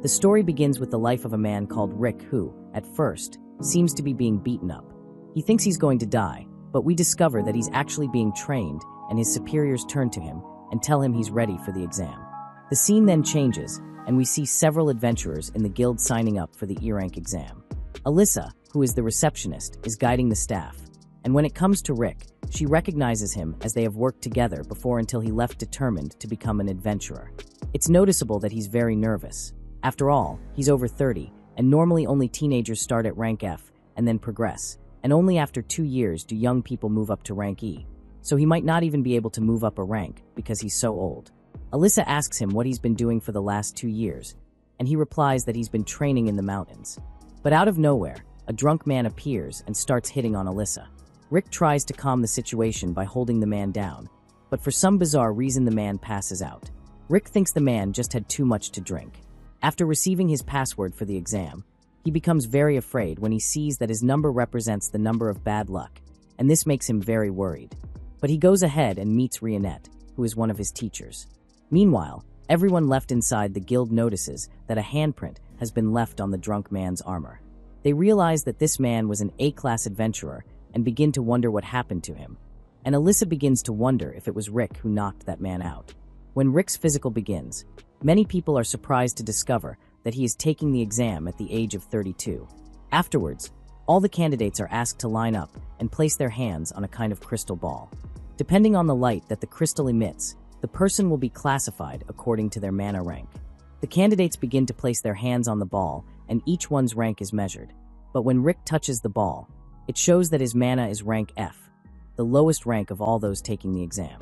The story begins with the life of a man called Rick who, at first, seems to be being beaten up. He thinks he's going to die, but we discover that he's actually being trained, and his superiors turn to him and tell him he's ready for the exam. The scene then changes, and we see several adventurers in the guild signing up for the E-rank exam. Alyssa, who is the receptionist, is guiding the staff, and when it comes to Rick, she recognizes him as they have worked together before until he left determined to become an adventurer. It's noticeable that he's very nervous. After all, he's over 30, and normally only teenagers start at rank F and then progress, and only after 2 years do young people move up to rank E. So he might not even be able to move up a rank because he's so old. Alyssa asks him what he's been doing for the last 2 years, and he replies that he's been training in the mountains. But out of nowhere, a drunk man appears and starts hitting on Alyssa. Rick tries to calm the situation by holding the man down, but for some bizarre reason the man passes out. Rick thinks the man just had too much to drink. After receiving his password for the exam, he becomes very afraid when he sees that his number represents the number of bad luck, and this makes him very worried. But he goes ahead and meets Rionette, who is one of his teachers. Meanwhile, everyone left inside the guild notices that a handprint has been left on the drunk man's armor. They realize that this man was an A-class adventurer and begin to wonder what happened to him. And Alyssa begins to wonder if it was Rick who knocked that man out. When Rick's physical begins, many people are surprised to discover that he is taking the exam at the age of 32. Afterwards, all the candidates are asked to line up and place their hands on a kind of crystal ball. Depending on the light that the crystal emits, the person will be classified according to their mana rank. The candidates begin to place their hands on the ball, and each one's rank is measured. But when Rick touches the ball, it shows that his mana is rank F, the lowest rank of all those taking the exam.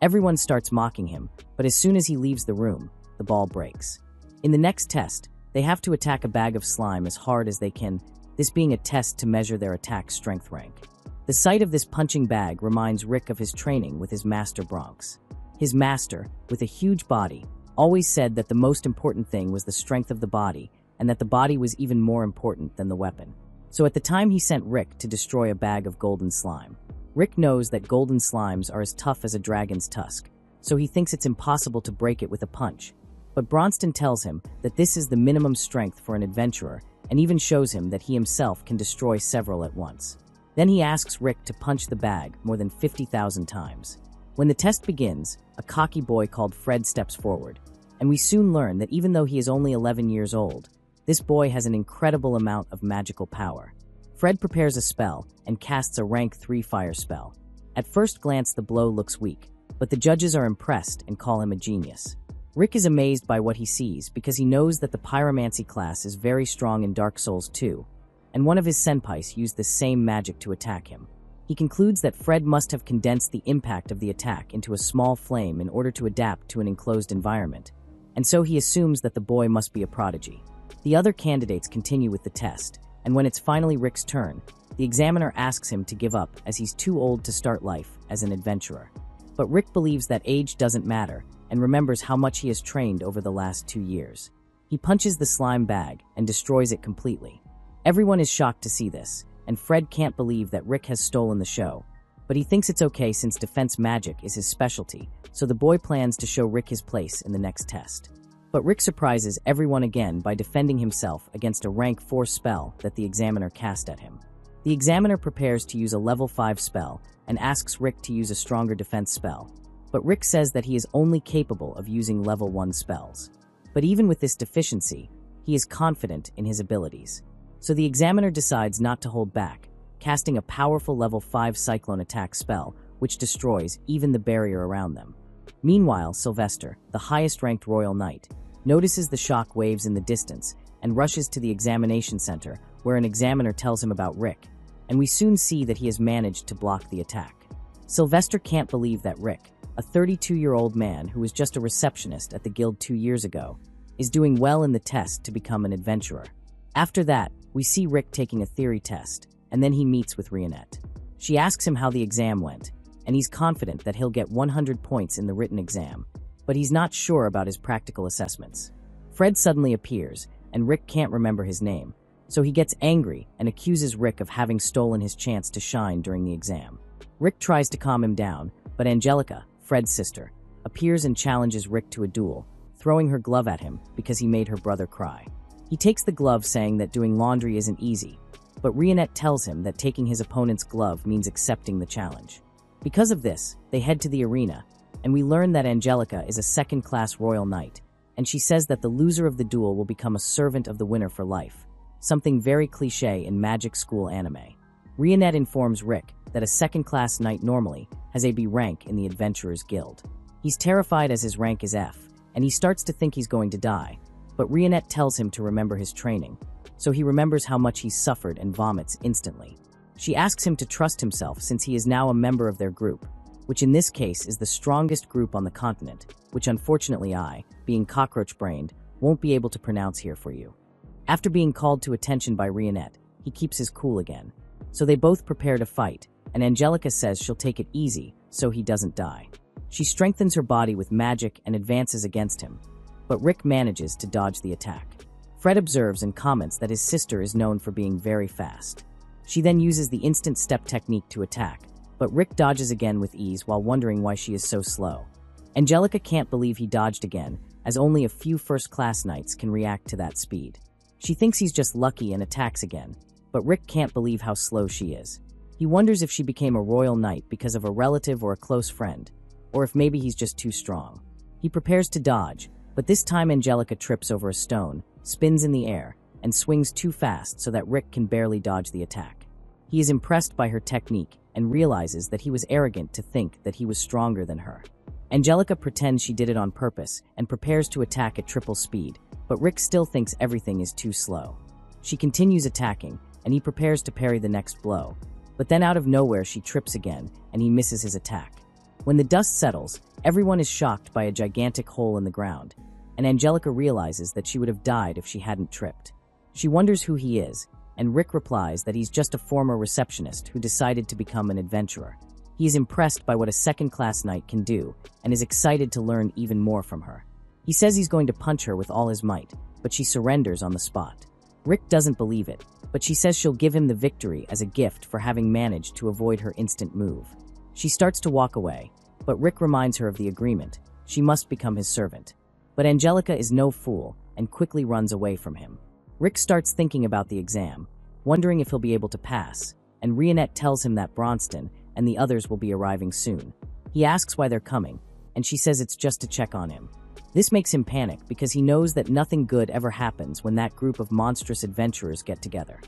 Everyone starts mocking him, but as soon as he leaves the room, the ball breaks. In the next test, they have to attack a bag of slime as hard as they can, this being a test to measure their attack strength rank. The sight of this punching bag reminds Rick of his training with his master Bronx. His master, with a huge body, always said that the most important thing was the strength of the body, and that the body was even more important than the weapon. So at the time he sent Rick to destroy a bag of golden slime. Rick knows that golden slimes are as tough as a dragon's tusk, so he thinks it's impossible to break it with a punch. But Bronston tells him that this is the minimum strength for an adventurer, and even shows him that he himself can destroy several at once. Then he asks Rick to punch the bag more than 50,000 times. When the test begins, a cocky boy called Fred steps forward, and we soon learn that even though he is only 11 years old, this boy has an incredible amount of magical power. Fred prepares a spell and casts a rank 3 fire spell. At first glance the blow looks weak, but the judges are impressed and call him a genius. Rick is amazed by what he sees because he knows that the pyromancy class is very strong in Dark Souls 2, and one of his senpais used the same magic to attack him. He concludes that Fred must have condensed the impact of the attack into a small flame in order to adapt to an enclosed environment, and so he assumes that the boy must be a prodigy. The other candidates continue with the test, and when it's finally Rick's turn, the examiner asks him to give up as he's too old to start life as an adventurer. But Rick believes that age doesn't matter and remembers how much he has trained over the last 2 years. He punches the slime bag and destroys it completely. Everyone is shocked to see this, and Fred can't believe that Rick has stolen the show, but he thinks it's okay since defense magic is his specialty, so the boy plans to show Rick his place in the next test. But Rick surprises everyone again by defending himself against a rank 4 spell that the examiner cast at him. The examiner prepares to use a level 5 spell and asks Rick to use a stronger defense spell, but Rick says that he is only capable of using level 1 spells. But even with this deficiency, he is confident in his abilities. So the examiner decides not to hold back, casting a powerful level 5 cyclone attack spell, which destroys even the barrier around them. Meanwhile, Sylvester, the highest-ranked royal knight, notices the shock waves in the distance and rushes to the examination center, where an examiner tells him about Rick, and we soon see that he has managed to block the attack. Sylvester can't believe that Rick, a 32-year-old man who was just a receptionist at the guild 2 years ago, is doing well in the test to become an adventurer. After that, we see Rick taking a theory test, and then he meets with Rionette. She asks him how the exam went, and he's confident that he'll get 100 points in the written exam, but he's not sure about his practical assessments. Fred suddenly appears, and Rick can't remember his name, so he gets angry and accuses Rick of having stolen his chance to shine during the exam. Rick tries to calm him down, but Angelica, Fred's sister, appears and challenges Rick to a duel, throwing her glove at him because he made her brother cry. He takes the glove, saying that doing laundry isn't easy, but Rionette tells him that taking his opponent's glove means accepting the challenge. Because of this, they head to the arena, and we learn that Angelica is a second-class royal knight, and she says that the loser of the duel will become a servant of the winner for life, something very cliché in magic school anime. Rionette informs Rick that a second-class knight normally has a B rank in the Adventurers Guild. He's terrified as his rank is F, and he starts to think he's going to die, but Rionette tells him to remember his training, so he remembers how much he's suffered and vomits instantly. She asks him to trust himself since he is now a member of their group, which in this case is the strongest group on the continent, which unfortunately I, being cockroach-brained, won't be able to pronounce here for you. After being called to attention by Rionette, he keeps his cool again. So they both prepare to fight, and Angelica says she'll take it easy so he doesn't die. She strengthens her body with magic and advances against him, but Rick manages to dodge the attack. Fred observes and comments that his sister is known for being very fast. She then uses the instant step technique to attack, but Rick dodges again with ease while wondering why she is so slow. Angelica can't believe he dodged again, as only a few first-class knights can react to that speed. She thinks he's just lucky and attacks again, but Rick can't believe how slow she is. He wonders if she became a royal knight because of a relative or a close friend, or if maybe he's just too strong. He prepares to dodge, but this time Angelica trips over a stone, spins in the air, and swings too fast so that Rick can barely dodge the attack. He is impressed by her technique and realizes that he was arrogant to think that he was stronger than her. Angelica pretends she did it on purpose and prepares to attack at triple speed, but Rick still thinks everything is too slow. She continues attacking, and he prepares to parry the next blow, but then out of nowhere she trips again, and he misses his attack. When the dust settles, everyone is shocked by a gigantic hole in the ground, and Angelica realizes that she would have died if she hadn't tripped. She wonders who he is, and Rick replies that he's just a former receptionist who decided to become an adventurer. He is impressed by what a second-class knight can do, and is excited to learn even more from her. He says he's going to punch her with all his might, but she surrenders on the spot. Rick doesn't believe it, but she says she'll give him the victory as a gift for having managed to avoid her instant move. She starts to walk away, but Rick reminds her of the agreement. She must become his servant. But Angelica is no fool and quickly runs away from him. Rick starts thinking about the exam, wondering if he'll be able to pass, and Rionette tells him that Bronston and the others will be arriving soon. He asks why they're coming, and she says it's just to check on him. This makes him panic because he knows that nothing good ever happens when that group of monstrous adventurers get together.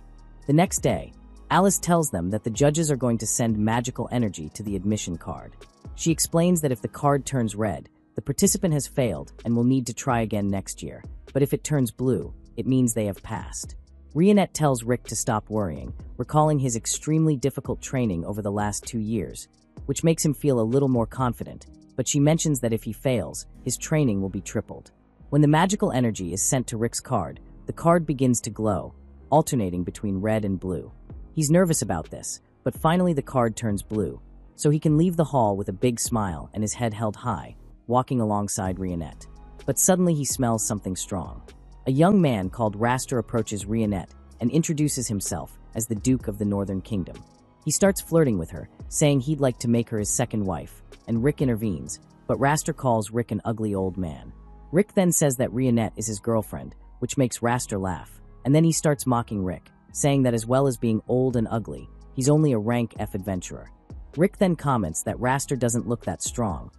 The next day, Alice tells them that the judges are going to send magical energy to the admission card. She explains that if the card turns red, the participant has failed and will need to try again next year, but if it turns blue, it means they have passed. Rionette tells Rick to stop worrying, recalling his extremely difficult training over the last 2 years, which makes him feel a little more confident, but she mentions that if he fails, his training will be tripled. When the magical energy is sent to Rick's card, the card begins to glow, alternating between red and blue. He's nervous about this, but finally the card turns blue, so he can leave the hall with a big smile and his head held high, walking alongside Rionette. But suddenly he smells something strong. A young man called Raster approaches Rionette and introduces himself as the Duke of the Northern Kingdom. He starts flirting with her, saying he'd like to make her his second wife, and Rick intervenes, but Raster calls Rick an ugly old man. Rick then says that Rionette is his girlfriend, which makes Raster laugh, and then he starts mocking Rick, saying that as well as being old and ugly, he's only a rank F adventurer. Rick then comments that Raster doesn't look that strong,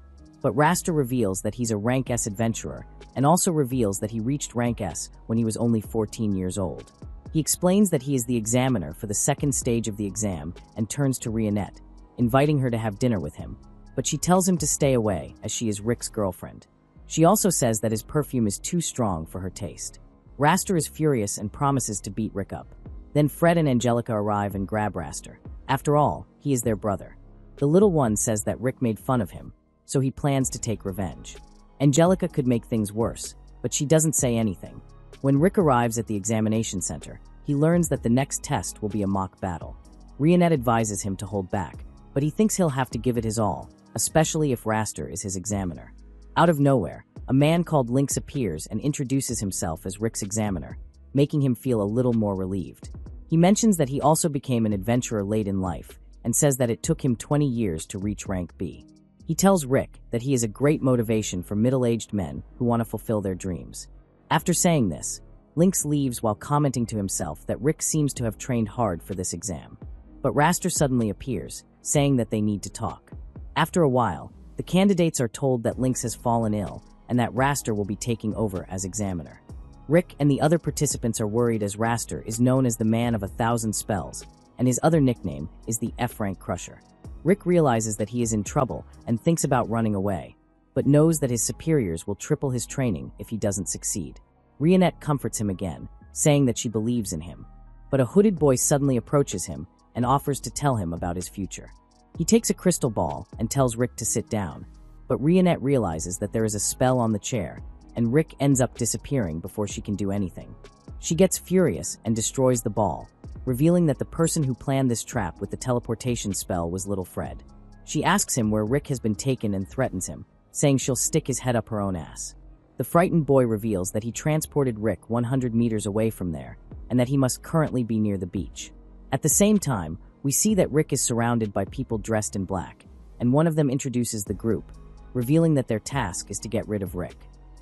but Raster reveals that he's a rank S adventurer, and also reveals that he reached rank S when he was only 14 years old. He explains that he is the examiner for the second stage of the exam and turns to Rionette, inviting her to have dinner with him, but she tells him to stay away as she is Rick's girlfriend. She also says that his perfume is too strong for her taste. Raster is furious and promises to beat Rick up. Then Fred and Angelica arrive and grab Raster. After all, he is their brother. The little one says that Rick made fun of him, so he plans to take revenge. Angelica could make things worse, but she doesn't say anything. When Rick arrives at the examination center, he learns that the next test will be a mock battle. Rionette advises him to hold back, but he thinks he'll have to give it his all, especially if Raster is his examiner. Out of nowhere, a man called Lynx appears and introduces himself as Rick's examiner, making him feel a little more relieved. He mentions that he also became an adventurer late in life, and says that it took him 20 years to reach rank B. He tells Rick that he is a great motivation for middle-aged men who want to fulfill their dreams. After saying this, Lynx leaves while commenting to himself that Rick seems to have trained hard for this exam. But Raster suddenly appears, saying that they need to talk. After a while, the candidates are told that Lynx has fallen ill and that Raster will be taking over as examiner. Rick and the other participants are worried as Raster is known as the Man of 1,000 Spells, and his other nickname is the F-Rank Crusher. Rick realizes that he is in trouble and thinks about running away, but knows that his superiors will triple his training if he doesn't succeed. Rionette comforts him again, saying that she believes in him. But a hooded boy suddenly approaches him and offers to tell him about his future. He takes a crystal ball and tells Rick to sit down, but Rionette realizes that there is a spell on the chair, and Rick ends up disappearing before she can do anything. She gets furious and destroys the ball, revealing that the person who planned this trap with the teleportation spell was Little Fred. She asks him where Rick has been taken and threatens him, saying she'll stick his head up her own ass. The frightened boy reveals that he transported Rick 100 meters away from there, and that he must currently be near the beach. At the same time, we see that Rick is surrounded by people dressed in black, and one of them introduces the group, revealing that their task is to get rid of Rick.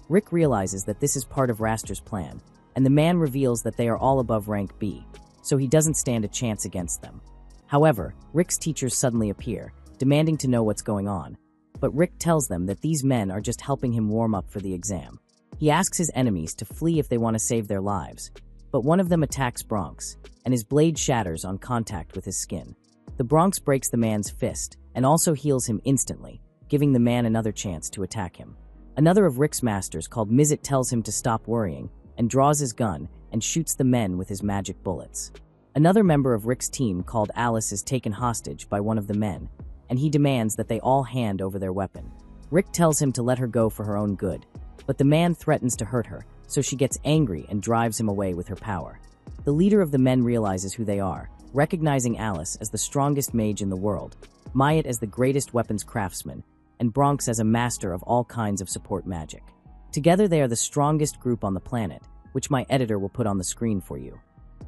Rick realizes that this is part of Raster's plan, and the man reveals that they are all above rank B, so he doesn't stand a chance against them. However, Rick's teachers suddenly appear, demanding to know what's going on, but Rick tells them that these men are just helping him warm up for the exam. He asks his enemies to flee if they want to save their lives, but one of them attacks Bronx, and his blade shatters on contact with his skin. The Bronx breaks the man's fist, and also heals him instantly, giving the man another chance to attack him. Another of Rick's masters called Mizit tells him to stop worrying, and draws his gun and shoots the men with his magic bullets. Another member of Rick's team called Alice is taken hostage by one of the men, and he demands that they all hand over their weapon. Rick tells him to let her go for her own good, but the man threatens to hurt her, so she gets angry and drives him away with her power. The leader of the men realizes who they are, recognizing Alice as the strongest mage in the world, Mayat as the greatest weapons craftsman, and Bronx as a master of all kinds of support magic. Together they are the strongest group on the planet, which my editor will put on the screen for you.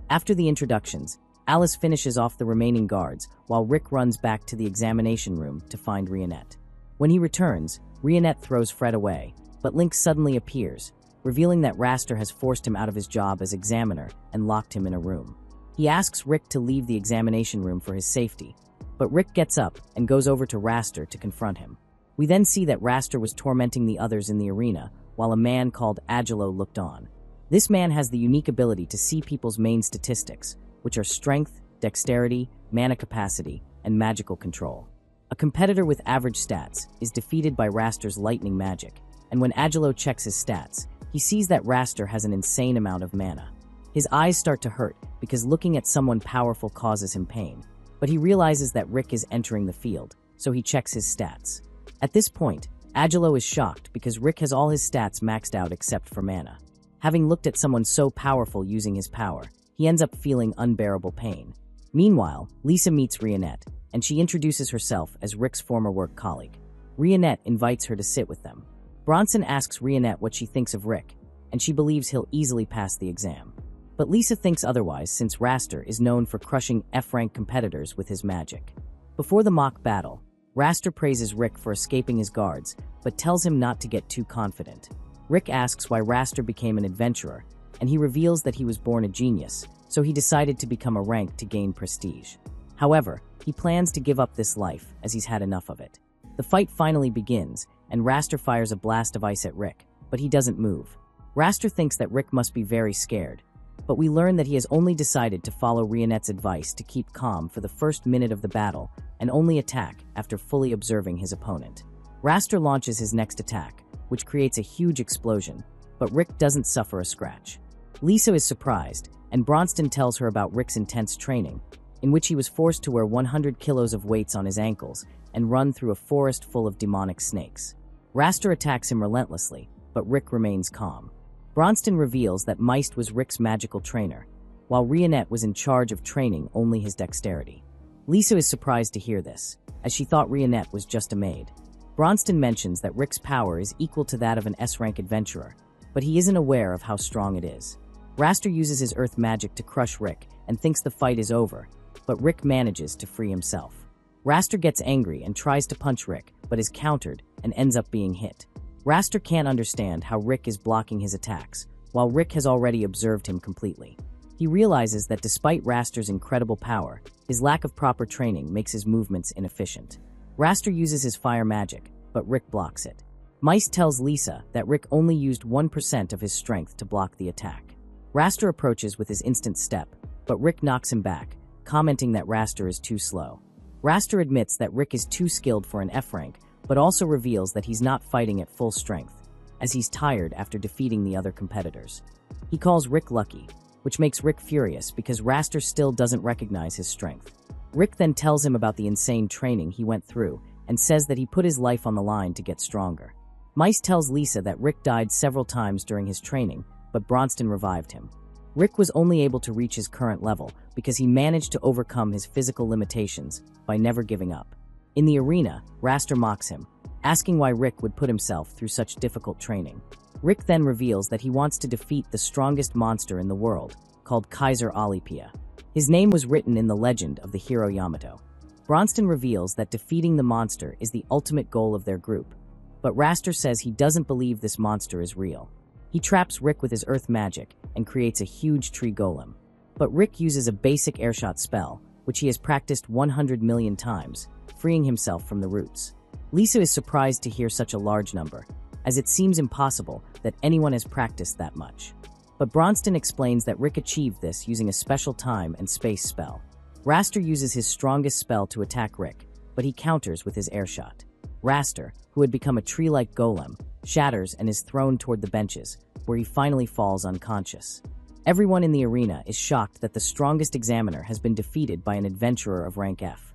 After the introductions, Alice finishes off the remaining guards, while Rick runs back to the examination room to find Rionette. When he returns, Rionette throws Fred away, but Lynx suddenly appears, revealing that Raster has forced him out of his job as examiner and locked him in a room. He asks Rick to leave the examination room for his safety, but Rick gets up and goes over to Raster to confront him. We then see that Raster was tormenting the others in the arena, while a man called Angelo looked on. This man has the unique ability to see people's main statistics, which are strength, dexterity, mana capacity, and magical control. A competitor with average stats is defeated by Raster's lightning magic, and when Angelo checks his stats, he sees that Raster has an insane amount of mana. His eyes start to hurt because looking at someone powerful causes him pain, but he realizes that Rick is entering the field, so he checks his stats. At this point, Angelo is shocked because Rick has all his stats maxed out except for mana. Having looked at someone so powerful using his power, he ends up feeling unbearable pain. Meanwhile, Lisa meets Rionette, and she introduces herself as Rick's former work colleague. Rionette invites her to sit with them. Bronston asks Rionette what she thinks of Rick, and she believes he'll easily pass the exam. But Lisa thinks otherwise since Raster is known for crushing F-rank competitors with his magic. Before the mock battle, Raster praises Rick for escaping his guards, but tells him not to get too confident. Rick asks why Raster became an adventurer, and he reveals that he was born a genius, so he decided to become a rank to gain prestige. However, he plans to give up this life as he's had enough of it. The fight finally begins, and Raster fires a blast of ice at Rick, but he doesn't move. Raster thinks that Rick must be very scared, but we learn that he has only decided to follow Rionette's advice to keep calm for the first minute of the battle and only attack after fully observing his opponent. Raster launches his next attack, which creates a huge explosion, but Rick doesn't suffer a scratch. Lisa is surprised, and Bronston tells her about Rick's intense training, in which he was forced to wear 100 kilos of weights on his ankles and run through a forest full of demonic snakes. Raster attacks him relentlessly, but Rick remains calm. Bronston reveals that Meist was Rick's magical trainer, while Rionette was in charge of training only his dexterity. Lisa is surprised to hear this, as she thought Rionette was just a maid. Bronston mentions that Rick's power is equal to that of an S-rank adventurer, but he isn't aware of how strong it is. Raster uses his earth magic to crush Rick and thinks the fight is over, but Rick manages to free himself. Raster gets angry and tries to punch Rick, but is countered and ends up being hit. Raster can't understand how Rick is blocking his attacks, while Rick has already observed him completely. He realizes that despite Raster's incredible power, his lack of proper training makes his movements inefficient. Raster uses his fire magic, but Rick blocks it. Mice tells Lisa that Rick only used 1% of his strength to block the attack. Raster approaches with his instant step, but Rick knocks him back, commenting that Raster is too slow. Raster admits that Rick is too skilled for an F rank, but also reveals that he's not fighting at full strength, as he's tired after defeating the other competitors. He calls Rick lucky, which makes Rick furious because Raster still doesn't recognize his strength. Rick then tells him about the insane training he went through and says that he put his life on the line to get stronger. Mice tells Lisa that Rick died several times during his training, but Bronston revived him. Rick was only able to reach his current level because he managed to overcome his physical limitations by never giving up. In the arena, Raster mocks him, asking why Rick would put himself through such difficult training. Rick then reveals that he wants to defeat the strongest monster in the world, called Kaiser Alipia. His name was written in the legend of the hero Yamato. Bronston reveals that defeating the monster is the ultimate goal of their group, but Raster says he doesn't believe this monster is real. He traps Rick with his earth magic and creates a huge tree golem. But Rick uses a basic airshot spell, which he has practiced 100 million times, freeing himself from the roots. Lisa is surprised to hear such a large number, as it seems impossible that anyone has practiced that much. But Bronston explains that Rick achieved this using a special time and space spell. Raster uses his strongest spell to attack Rick, but he counters with his airshot. Raster, who had become a tree-like golem, shatters and is thrown toward the benches, where he finally falls unconscious. Everyone in the arena is shocked that the strongest examiner has been defeated by an adventurer of rank F.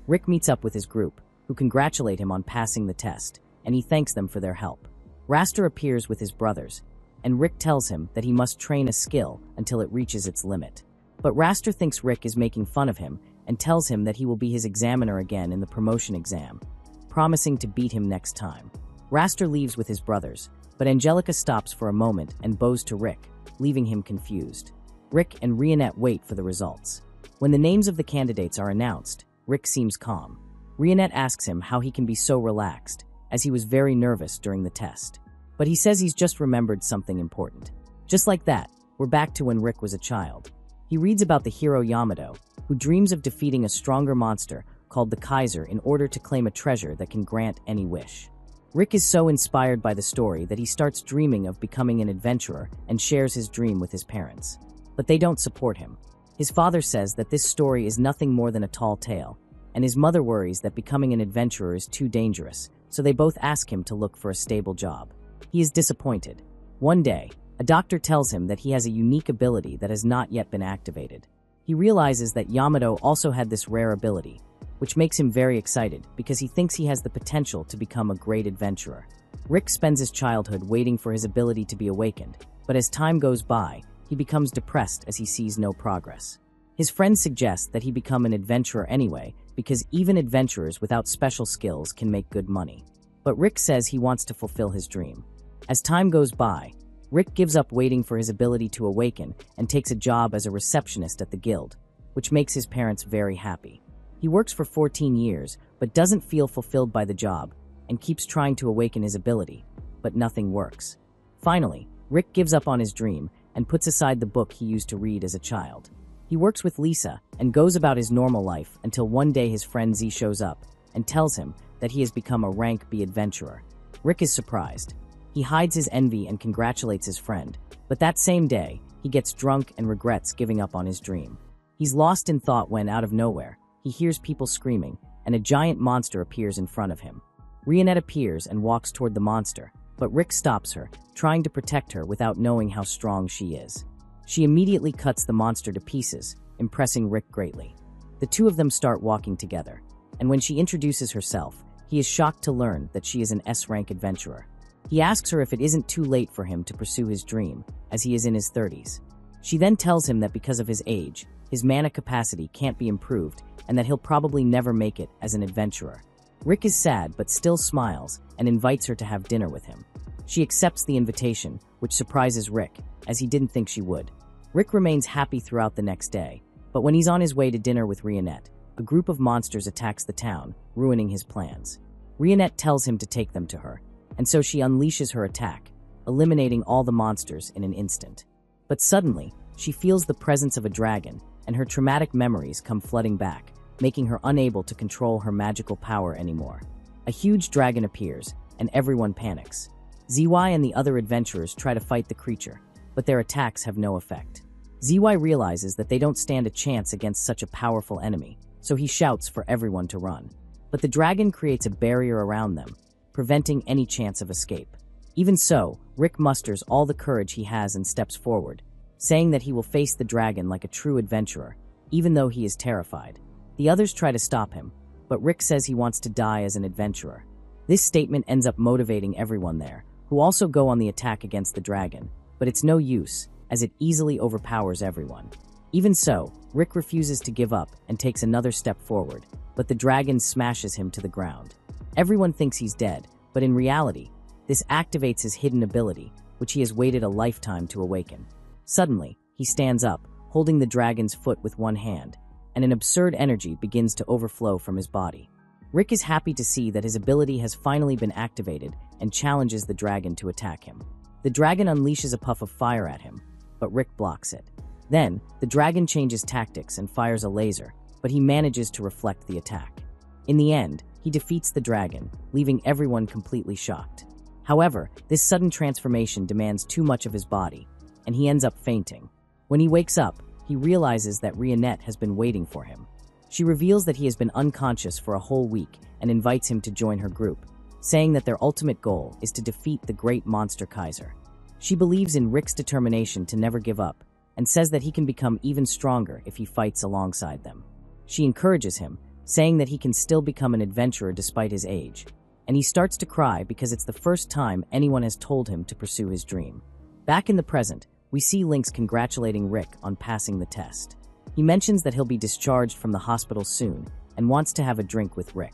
Rick meets up with his group, who congratulate him on passing the test, and he thanks them for their help. Raster appears with his brothers, and Rick tells him that he must train a skill until it reaches its limit. But Raster thinks Rick is making fun of him and tells him that he will be his examiner again in the promotion exam, promising to beat him next time. Raster leaves with his brothers, but Angelica stops for a moment and bows to Rick, leaving him confused. Rick and Rionette wait for the results. When the names of the candidates are announced, Rick seems calm. Rionette asks him how he can be so relaxed, as he was very nervous during the test. But he says he's just remembered something important. Just like that, we're back to when Rick was a child. He reads about the hero Yamato, who dreams of defeating a stronger monster called the Kaiser in order to claim a treasure that can grant any wish. Rick is so inspired by the story that he starts dreaming of becoming an adventurer and shares his dream with his parents. But they don't support him. His father says that this story is nothing more than a tall tale, and his mother worries that becoming an adventurer is too dangerous, so they both ask him to look for a stable job. He is disappointed. One day, a doctor tells him that he has a unique ability that has not yet been activated. He realizes that Yamato also had this rare ability, which makes him very excited because he thinks he has the potential to become a great adventurer. Rick spends his childhood waiting for his ability to be awakened, but as time goes by, he becomes depressed as he sees no progress. His friends suggest that he become an adventurer anyway, because even adventurers without special skills can make good money. But Rick says he wants to fulfill his dream. As time goes by, Rick gives up waiting for his ability to awaken and takes a job as a receptionist at the guild, which makes his parents very happy. He works for 14 years, but doesn't feel fulfilled by the job, and keeps trying to awaken his ability, but nothing works. Finally, Rick gives up on his dream and puts aside the book he used to read as a child. He works with Lisa and goes about his normal life until one day his friend Z shows up and tells him that he has become a rank B adventurer. Rick is surprised. He hides his envy and congratulates his friend, but that same day, he gets drunk and regrets giving up on his dream. He's lost in thought when, out of nowhere, he hears people screaming, and a giant monster appears in front of him. Rionette appears and walks toward the monster, but Rick stops her, trying to protect her without knowing how strong she is. She immediately cuts the monster to pieces, impressing Rick greatly. The two of them start walking together, and when she introduces herself, he is shocked to learn that she is an S-rank adventurer. He asks her if it isn't too late for him to pursue his dream, as he is in his 30s. She then tells him that because of his age, his mana capacity can't be improved and that he'll probably never make it as an adventurer. Rick is sad but still smiles and invites her to have dinner with him. She accepts the invitation, which surprises Rick, as he didn't think she would. Rick remains happy throughout the next day, but when he's on his way to dinner with Rionette, a group of monsters attacks the town, ruining his plans. Rionette tells him to take them to her, and so she unleashes her attack, eliminating all the monsters in an instant. But suddenly, she feels the presence of a dragon, and her traumatic memories come flooding back, making her unable to control her magical power anymore. A huge dragon appears, and everyone panics. ZY and the other adventurers try to fight the creature, but their attacks have no effect. ZY realizes that they don't stand a chance against such a powerful enemy, so he shouts for everyone to run. But the dragon creates a barrier around them, preventing any chance of escape. Even so, Rick musters all the courage he has and steps forward, saying that he will face the dragon like a true adventurer, even though he is terrified. The others try to stop him, but Rick says he wants to die as an adventurer. This statement ends up motivating everyone there, who also go on the attack against the dragon, but it's no use, as it easily overpowers everyone. Even so, Rick refuses to give up and takes another step forward, but the dragon smashes him to the ground. Everyone thinks he's dead, but in reality, this activates his hidden ability, which he has waited a lifetime to awaken. Suddenly, he stands up, holding the dragon's foot with one hand, and an absurd energy begins to overflow from his body. Rick is happy to see that his ability has finally been activated and challenges the dragon to attack him. The dragon unleashes a puff of fire at him, but Rick blocks it. Then, the dragon changes tactics and fires a laser, but he manages to reflect the attack. In the end, he defeats the dragon, leaving everyone completely shocked. However, this sudden transformation demands too much of his body, and he ends up fainting. When he wakes up, he realizes that Rionette has been waiting for him. She reveals that he has been unconscious for a whole week and invites him to join her group, saying that their ultimate goal is to defeat the great monster Kaiser. She believes in Rick's determination to never give up, and says that he can become even stronger if he fights alongside them. She encourages him, saying that he can still become an adventurer despite his age, and he starts to cry because it's the first time anyone has told him to pursue his dream. Back in the present, we see Lynx congratulating Rick on passing the test. He mentions that he'll be discharged from the hospital soon and wants to have a drink with Rick.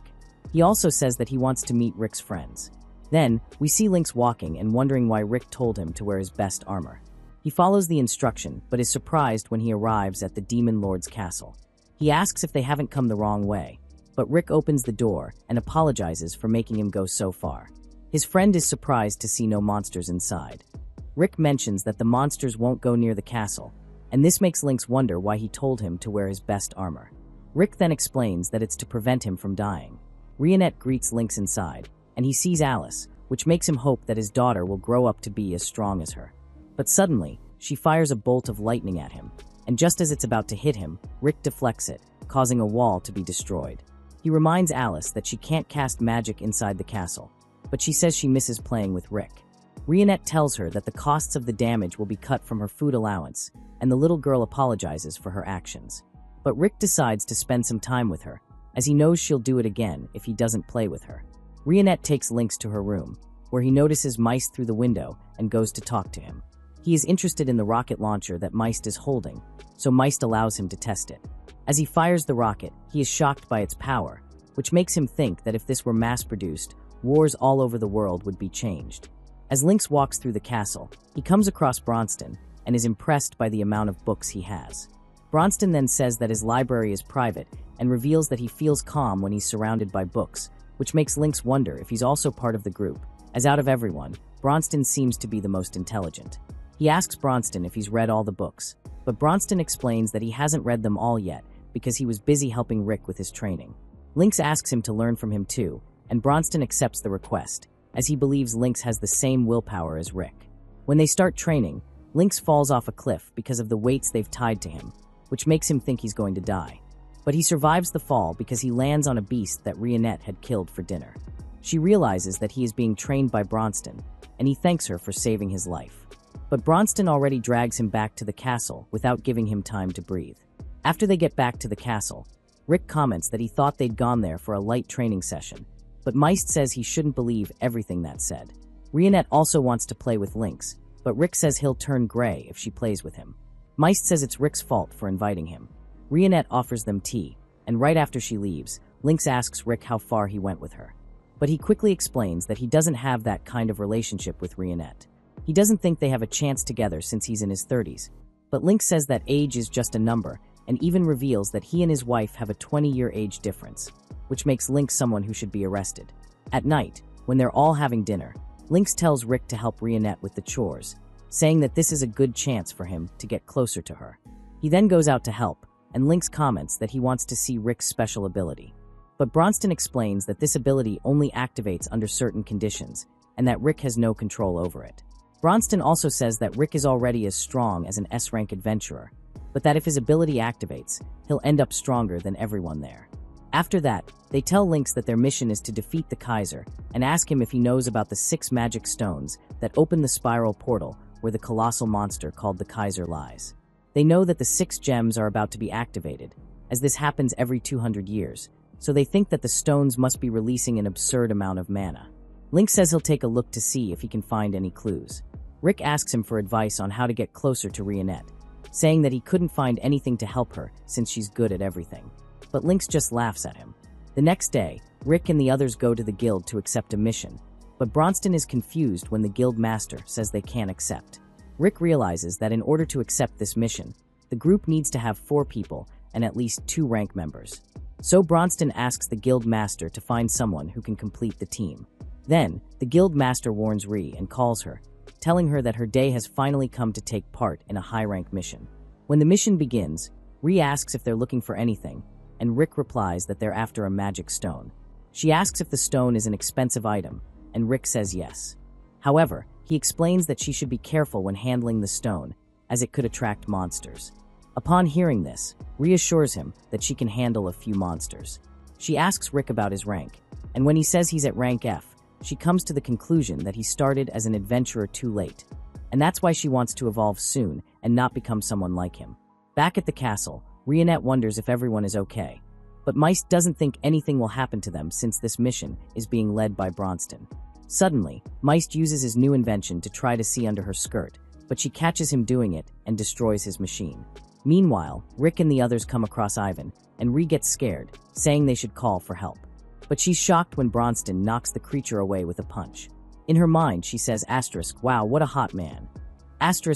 He also says that he wants to meet Rick's friends. Then, we see Lynx walking and wondering why Rick told him to wear his best armor. He follows the instruction, but is surprised when he arrives at the Demon Lord's castle. He asks if they haven't come the wrong way, but Rick opens the door and apologizes for making him go so far. His friend is surprised to see no monsters inside. Rick mentions that the monsters won't go near the castle, and this makes Lynx wonder why he told him to wear his best armor. Rick then explains that it's to prevent him from dying. Rionette greets Lynx inside, and he sees Alice, which makes him hope that his daughter will grow up to be as strong as her. But suddenly, she fires a bolt of lightning at him, and just as it's about to hit him, Rick deflects it, causing a wall to be destroyed. He reminds Alice that she can't cast magic inside the castle, but she says she misses playing with Rick. Rionette tells her that the costs of the damage will be cut from her food allowance, and the little girl apologizes for her actions. But Rick decides to spend some time with her, as he knows she'll do it again if he doesn't play with her. Rionette takes Lynx to her room, where he notices Meist through the window and goes to talk to him. He is interested in the rocket launcher that Meist is holding, so Meist allows him to test it. As he fires the rocket, he is shocked by its power, which makes him think that if this were mass-produced, wars all over the world would be changed. As Lynx walks through the castle, he comes across Bronston and is impressed by the amount of books he has. Bronston then says that his library is private and reveals that he feels calm when he's surrounded by books, which makes Lynx wonder if he's also part of the group, as out of everyone, Bronston seems to be the most intelligent. He asks Bronston if he's read all the books, but Bronston explains that he hasn't read them all yet because he was busy helping Rick with his training. Lynx asks him to learn from him too, and Bronston accepts the request, as he believes Lynx has the same willpower as Rick. When they start training, Lynx falls off a cliff because of the weights they've tied to him, which makes him think he's going to die. But he survives the fall because he lands on a beast that Rionette had killed for dinner. She realizes that he is being trained by Bronston, and he thanks her for saving his life. But Bronston already drags him back to the castle without giving him time to breathe. After they get back to the castle, Rick comments that he thought they'd gone there for a light training session, but Meist says he shouldn't believe everything that's said. Rionette also wants to play with Lynx, but Rick says he'll turn gray if she plays with him. Meist says it's Rick's fault for inviting him. Rionette offers them tea, and right after she leaves, Lynx asks Rick how far he went with her. But he quickly explains that he doesn't have that kind of relationship with Rionette. He doesn't think they have a chance together since he's in his 30s, but Lynx says that age is just a number, and even reveals that he and his wife have a 20-year age difference, which makes Lynx someone who should be arrested. At night, when they're all having dinner, Lynx tells Rick to help Rionette with the chores, saying that this is a good chance for him to get closer to her. He then goes out to help, and Lynx comments that he wants to see Rick's special ability. But Bronston explains that this ability only activates under certain conditions, and that Rick has no control over it. Bronston also says that Rick is already as strong as an S-rank adventurer, but that if his ability activates, he'll end up stronger than everyone there. After that, they tell Lynx that their mission is to defeat the Kaiser and ask him if he knows about the 6 magic stones that open the spiral portal where the colossal monster called the Kaiser lies. They know that the 6 gems are about to be activated, as this happens every 200 years, so they think that the stones must be releasing an absurd amount of mana. Lynx says he'll take a look to see if he can find any clues. Rick asks him for advice on how to get closer to Rionette, saying that he couldn't find anything to help her since she's good at everything. But Lynx just laughs at him. The next day, Rick and the others go to the guild to accept a mission, but Bronston is confused when the guild master says they can't accept. Rick realizes that in order to accept this mission, the group needs to have 4 people and at least 2 rank members. So Bronston asks the guild master to find someone who can complete the team. Then, the guild master warns Ree and calls her, telling her that her day has finally come to take part in a high-rank mission. When the mission begins, Ree asks if they're looking for anything, and Rick replies that they're after a magic stone. She asks if the stone is an expensive item, and Rick says yes. However, he explains that she should be careful when handling the stone, as it could attract monsters. Upon hearing this, Ree assures him that she can handle a few monsters. She asks Rick about his rank, and when he says he's at rank F, she comes to the conclusion that he started as an adventurer too late, and that's why she wants to evolve soon and not become someone like him. Back at the castle, Rionette wonders if everyone is okay, but Meist doesn't think anything will happen to them since this mission is being led by Bronston. Suddenly, Meist uses his new invention to try to see under her skirt, but she catches him doing it and destroys his machine. Meanwhile, Rick and the others come across Ivan, and Ree gets scared, saying they should call for help. But she's shocked when Bronston knocks the creature away with a punch. In her mind, she says, "Wow, what a hot man."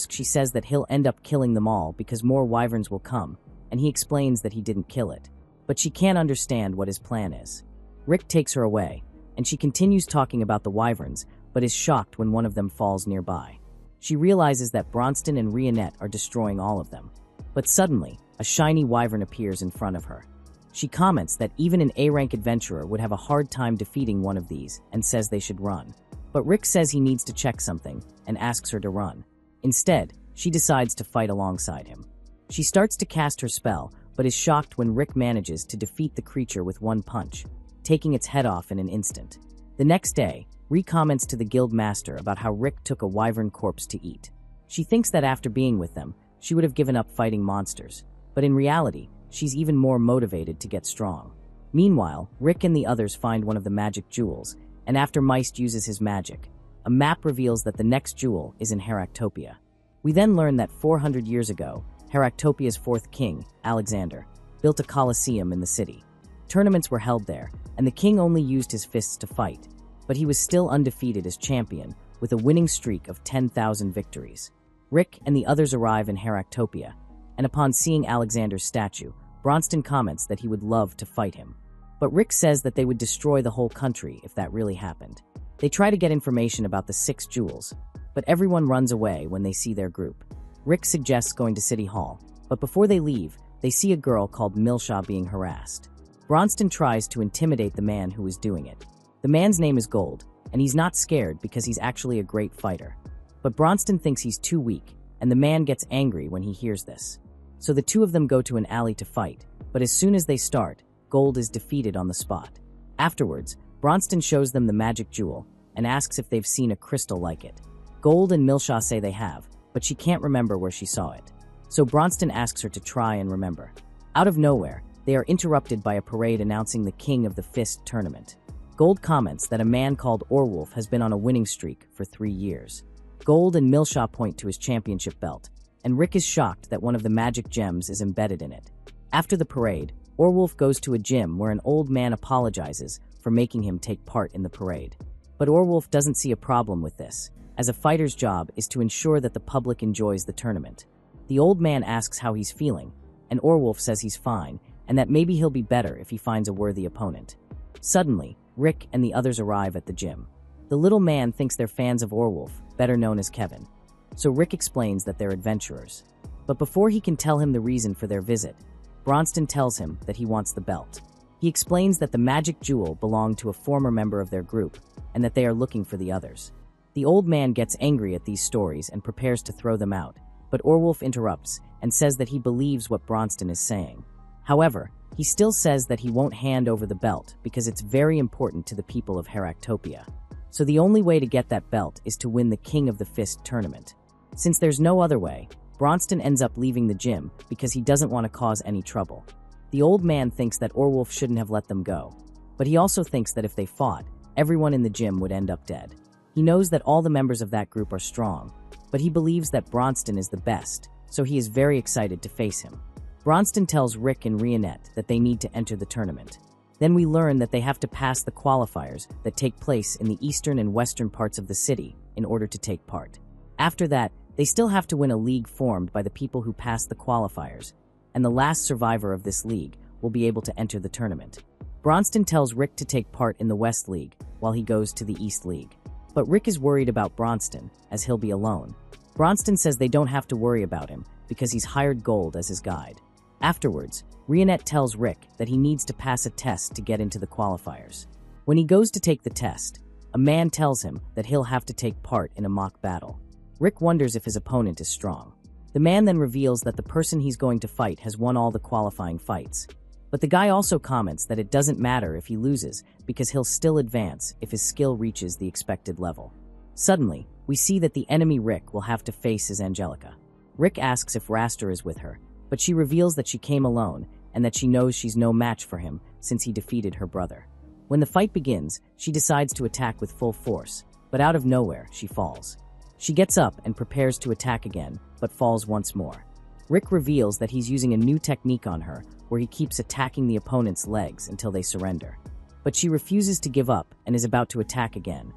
She says that he'll end up killing them all because more wyverns will come, and he explains that he didn't kill it. But she can't understand what his plan is. Rick takes her away, and she continues talking about the wyverns, but is shocked when one of them falls nearby. She realizes that Bronston and Rionette are destroying all of them. But suddenly, a shiny wyvern appears in front of her. She comments that even an A-rank adventurer would have a hard time defeating one of these and says they should run. But Rick says he needs to check something and asks her to run. Instead, she decides to fight alongside him. She starts to cast her spell, but is shocked when Rick manages to defeat the creature with one punch, taking its head off in an instant. The next day, Ree comments to the guild master about how Rick took a wyvern corpse to eat. She thinks that after being with them, she would have given up fighting monsters, but in reality, she's even more motivated to get strong. Meanwhile, Rick and the others find one of the magic jewels, and after Meist uses his magic, a map reveals that the next jewel is in Heractopia. We then learn that 400 years ago, Heractopia's 4th king, Alexander, built a colosseum in the city. Tournaments were held there, and the king only used his fists to fight, but he was still undefeated as champion, with a winning streak of 10,000 victories. Rick and the others arrive in Heractopia, and upon seeing Alexander's statue, Bronston comments that he would love to fight him. But Rick says that they would destroy the whole country if that really happened. They try to get information about the 6 jewels, but everyone runs away when they see their group. Rick suggests going to City Hall, but before they leave, they see a girl called Milshaw being harassed. Bronston tries to intimidate the man who is doing it. The man's name is Gold, and he's not scared because he's actually a great fighter. But Bronston thinks he's too weak, and the man gets angry when he hears this. So the two of them go to an alley to fight, but as soon as they start, Gold is defeated on the spot. Afterwards, Bronston shows them the magic jewel and asks if they've seen a crystal like it. Gold and Milshaw say they have, but she can't remember where she saw it. So Bronston asks her to try and remember. Out of nowhere, they are interrupted by a parade announcing the king of the fist tournament. Gold comments that a man called Orwolf has been on a winning streak for 3 years. Gold and Milshaw point to his championship belt, and Rick is shocked that one of the magic gems is embedded in it. After the parade, Orwolf goes to a gym where an old man apologizes for making him take part in the parade. But Orwolf doesn't see a problem with this, as a fighter's job is to ensure that the public enjoys the tournament. The old man asks how he's feeling, and Orwolf says he's fine, and that maybe he'll be better if he finds a worthy opponent. Suddenly, Rick and the others arrive at the gym. The little man thinks they're fans of Orwolf, better known as Kevin. So Rick explains that they're adventurers. But before he can tell him the reason for their visit, Bronston tells him that he wants the belt. He explains that the magic jewel belonged to a former member of their group, and that they are looking for the others. The old man gets angry at these stories and prepares to throw them out, but Orwolf interrupts and says that he believes what Bronston is saying. However, he still says that he won't hand over the belt because it's very important to the people of Heractopia. So the only way to get that belt is to win the King of the Fist tournament. Since there's no other way, Bronston ends up leaving the gym because he doesn't want to cause any trouble. The old man thinks that Orwolf shouldn't have let them go, but he also thinks that if they fought, everyone in the gym would end up dead. He knows that all the members of that group are strong, but he believes that Bronston is the best, so he is very excited to face him. Bronston tells Rick and Rionette that they need to enter the tournament. Then we learn that they have to pass the qualifiers that take place in the eastern and western parts of the city in order to take part. After that, they still have to win a league formed by the people who pass the qualifiers, and the last survivor of this league will be able to enter the tournament. Bronston tells Rick to take part in the West League while he goes to the East League. But Rick is worried about Bronston, as he'll be alone. Bronston says they don't have to worry about him because he's hired Gold as his guide. Afterwards, Rionette tells Rick that he needs to pass a test to get into the qualifiers. When he goes to take the test, a man tells him that he'll have to take part in a mock battle. Rick wonders if his opponent is strong. The man then reveals that the person he's going to fight has won all the qualifying fights. But the guy also comments that it doesn't matter if he loses because he'll still advance if his skill reaches the expected level. Suddenly, we see that the enemy Rick will have to face is Angelica. Rick asks if Raster is with her, but she reveals that she came alone and that she knows she's no match for him since he defeated her brother. When the fight begins, she decides to attack with full force, but out of nowhere, she falls. She gets up and prepares to attack again, but falls once more. Rick reveals that he's using a new technique on her where he keeps attacking the opponent's legs until they surrender. But she refuses to give up and is about to attack again,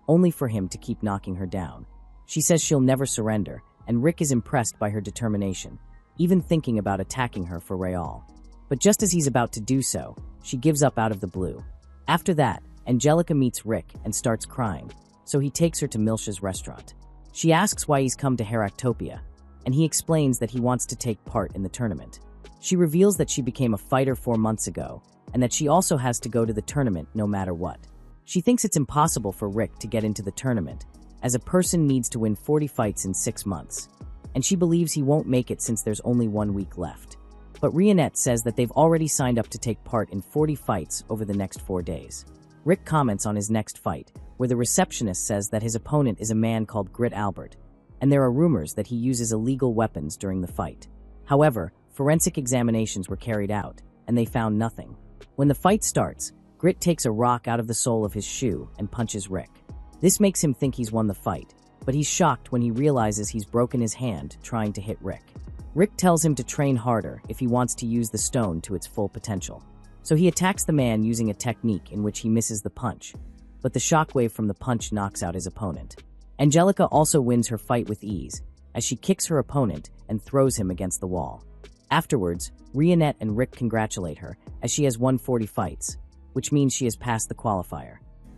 only for him to keep knocking her down. She says she'll never surrender, and Rick is impressed by her determination, even thinking about attacking her for Real. But just as he's about to do so, she gives up out of the blue. After that, Angelica meets Rick and starts crying, so he takes her to Milsha's restaurant. She asks why he's come to Heractopia, and he explains that he wants to take part in the tournament. She reveals that she became a fighter 4 months ago, and that she also has to go to the tournament no matter what. She thinks it's impossible for Rick to get into the tournament, as a person needs to win 40 fights in 6 months, and she believes he won't make it since there's only 1 week left. But Rionette says that they've already signed up to take part in 40 fights over the next 4 days. Rick comments on his next fight, where the receptionist says that his opponent is a man called Grit Albert, and there are rumors that he uses illegal weapons during the fight. However, forensic examinations were carried out, and they found nothing. When the fight starts, Grit takes a rock out of the sole of his shoe and punches Rick. This makes him think he's won the fight, but he's shocked when he realizes he's broken his hand trying to hit Rick. Rick tells him to train harder if he wants to use the stone to its full potential. So he attacks the man using a technique in which he misses the punch, but the shockwave from the punch knocks out his opponent. Angelica also wins her fight with ease, as she kicks her opponent and throws him against the wall. Afterwards, Rionette and Rick congratulate her, as she has won 40 fights, which means she has passed the qualifier.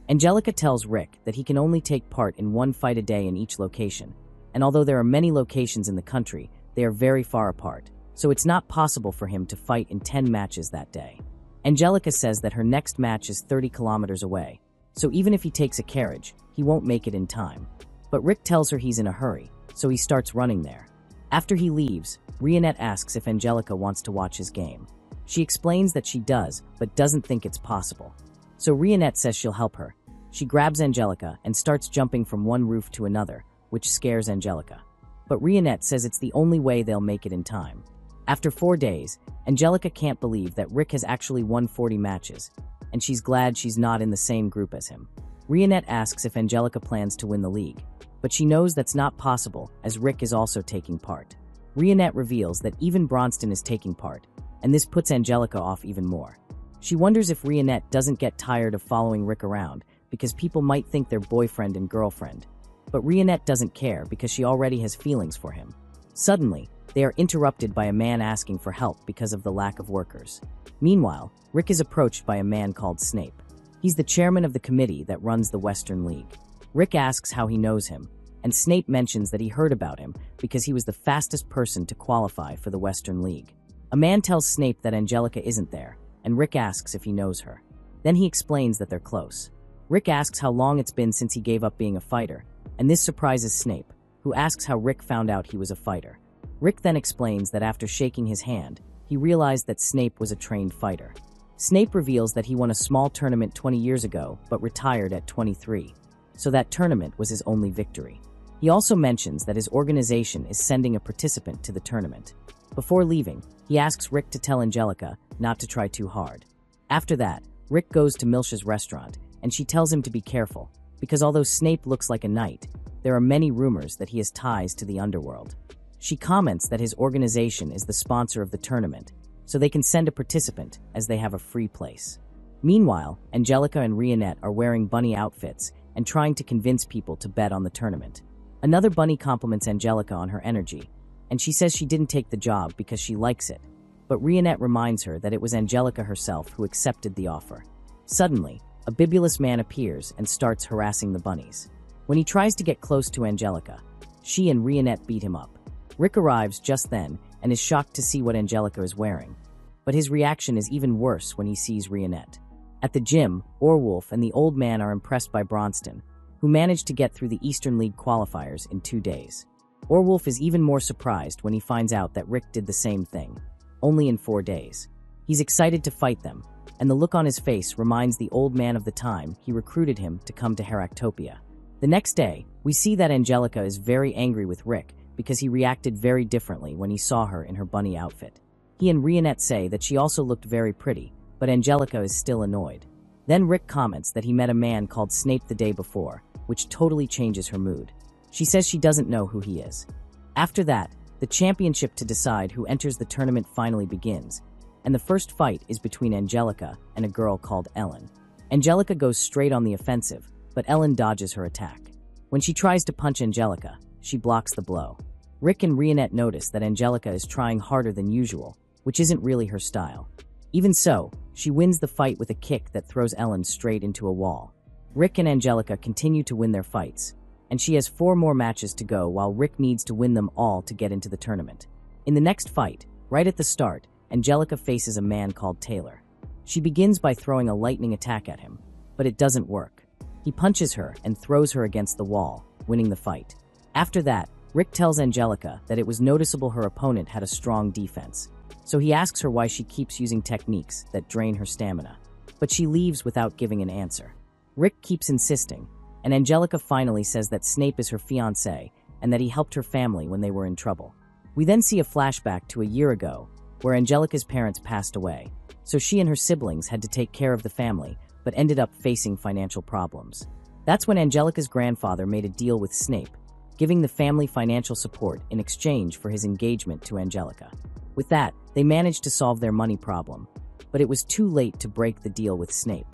Angelica tells Rick that he can only take part in 1 fight a day in each location, and although there are many locations in the country, they are very far apart, so it's not possible for him to fight in 10 matches that day. Angelica says that her next match is 30 kilometers away, so even if he takes a carriage, he won't make it in time. But Rick tells her he's in a hurry, so he starts running there. After he leaves, Rionette asks if Angelica wants to watch his game. She explains that she does, but doesn't think it's possible. So Rionette says she'll help her. She grabs Angelica and starts jumping from one roof to another, which scares Angelica. But Rionette says it's the only way they'll make it in time. After 4 days, Angelica can't believe that Rick has actually won 40 matches, and she's glad she's not in the same group as him. Rionette asks if Angelica plans to win the league, but she knows that's not possible as Rick is also taking part. Rionette reveals that even Bronston is taking part, and this puts Angelica off even more. She wonders if Rionette doesn't get tired of following Rick around because people might think they're boyfriend and girlfriend. But Rionette doesn't care because she already has feelings for him. Suddenly, they are interrupted by a man asking for help because of the lack of workers. Meanwhile, Rick is approached by a man called Snape. He's the chairman of the committee that runs the Western League. Rick asks how he knows him, and Snape mentions that he heard about him because he was the fastest person to qualify for the Western League. A man tells Snape that Angelica isn't there, and Rick asks if he knows her. Then he explains that they're close. Rick asks how long it's been since he gave up being a fighter, and this surprises Snape, who asks how Rick found out he was a fighter. Rick then explains that after shaking his hand, he realized that Snape was a trained fighter. Snape reveals that he won a small tournament 20 years ago, but retired at 23. So that tournament was his only victory. He also mentions that his organization is sending a participant to the tournament. Before leaving, he asks Rick to tell Angelica not to try too hard. After that, Rick goes to Milsha's restaurant, and she tells him to be careful, because although Snape looks like a knight, there are many rumors that he has ties to the underworld. She comments that his organization is the sponsor of the tournament, so they can send a participant as they have a free place. Meanwhile, Angelica and Rionette are wearing bunny outfits and trying to convince people to bet on the tournament. Another bunny compliments Angelica on her energy, and she says she didn't take the job because she likes it, but Rionette reminds her that it was Angelica herself who accepted the offer. Suddenly, a bibulous man appears and starts harassing the bunnies. When he tries to get close to Angelica, she and Rionette beat him up. Rick arrives just then and is shocked to see what Angelica is wearing, but his reaction is even worse when he sees Rionette. At the gym, Orwolf and the old man are impressed by Bronston, who managed to get through the Eastern League qualifiers in 2 days. Orwolf is even more surprised when he finds out that Rick did the same thing, only in 4 days. He's excited to fight them, and the look on his face reminds the old man of the time he recruited him to come to Heractopia. The next day, we see that Angelica is very angry with Rick because he reacted very differently when he saw her in her bunny outfit. He and Rionette say that she also looked very pretty, but Angelica is still annoyed. Then Rick comments that he met a man called Snape the day before, which totally changes her mood. She says she doesn't know who he is. After that, the championship to decide who enters the tournament finally begins, and the first fight is between Angelica and a girl called Ellen. Angelica goes straight on the offensive, but Ellen dodges her attack. When she tries to punch Angelica, she blocks the blow. Rick and Rionette notice that Angelica is trying harder than usual, which isn't really her style. Even so, she wins the fight with a kick that throws Ellen straight into a wall. Rick and Angelica continue to win their fights, and she has 4 more matches to go while Rick needs to win them all to get into the tournament. In the next fight, right at the start, Angelica faces a man called Taylor. She begins by throwing a lightning attack at him, but it doesn't work. He punches her and throws her against the wall, winning the fight. After that, Rick tells Angelica that it was noticeable her opponent had a strong defense, so he asks her why she keeps using techniques that drain her stamina, but she leaves without giving an answer. Rick keeps insisting, and Angelica finally says that Snape is her fiancé and that he helped her family when they were in trouble. We then see a flashback to a year ago, where Angelica's parents passed away, so she and her siblings had to take care of the family, but ended up facing financial problems. That's when Angelica's grandfather made a deal with Snape, giving the family financial support in exchange for his engagement to Angelica. With that, they managed to solve their money problem, but it was too late to break the deal with Snape.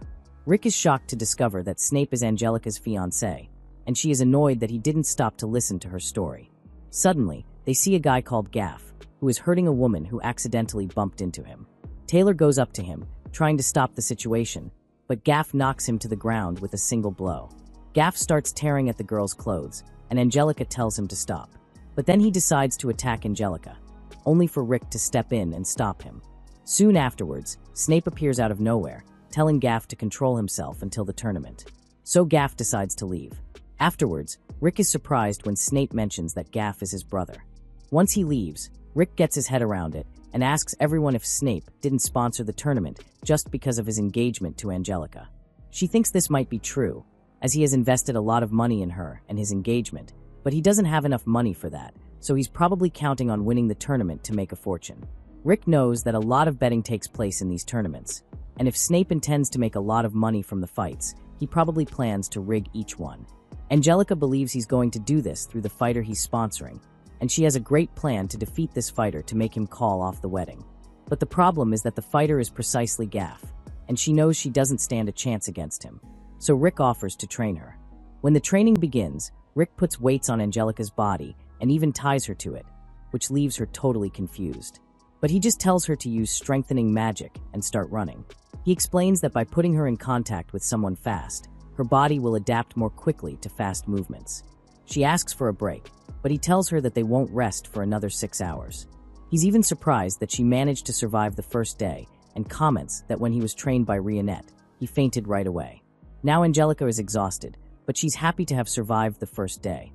Rick is shocked to discover that Snape is Angelica's fiancé, and she is annoyed that he didn't stop to listen to her story. Suddenly, they see a guy called Gaff, who is hurting a woman who accidentally bumped into him. Taylor goes up to him, trying to stop the situation, but Gaff knocks him to the ground with a single blow. Gaff starts tearing at the girl's clothes, and Angelica tells him to stop. But then he decides to attack Angelica, only for Rick to step in and stop him. Soon afterwards, Snape appears out of nowhere, telling Gaff to control himself until the tournament. So Gaff decides to leave. Afterwards, Rick is surprised when Snape mentions that Gaff is his brother. Once he leaves, Rick gets his head around it and asks everyone if Snape didn't sponsor the tournament just because of his engagement to Angelica. She thinks this might be true, as he has invested a lot of money in her and his engagement, but he doesn't have enough money for that, so he's probably counting on winning the tournament to make a fortune. Rick knows that a lot of betting takes place in these tournaments, and if Snape intends to make a lot of money from the fights, he probably plans to rig each one. Angelica believes he's going to do this through the fighter he's sponsoring, and she has a great plan to defeat this fighter to make him call off the wedding. But the problem is that the fighter is precisely Gaff, and she knows she doesn't stand a chance against him. So Rick offers to train her. When the training begins, Rick puts weights on Angelica's body and even ties her to it. which leaves her totally confused. But he just tells her to use strengthening magic and start running. He explains that by putting her in contact with someone fast, her body will adapt more quickly to fast movements. She asks for a break, but he tells her that they won't rest for another 6 hours. He's even surprised that she managed to survive the first day and comments that when he was trained by Rionette, he fainted right away. Now Angelica is exhausted, but she's happy to have survived the first day,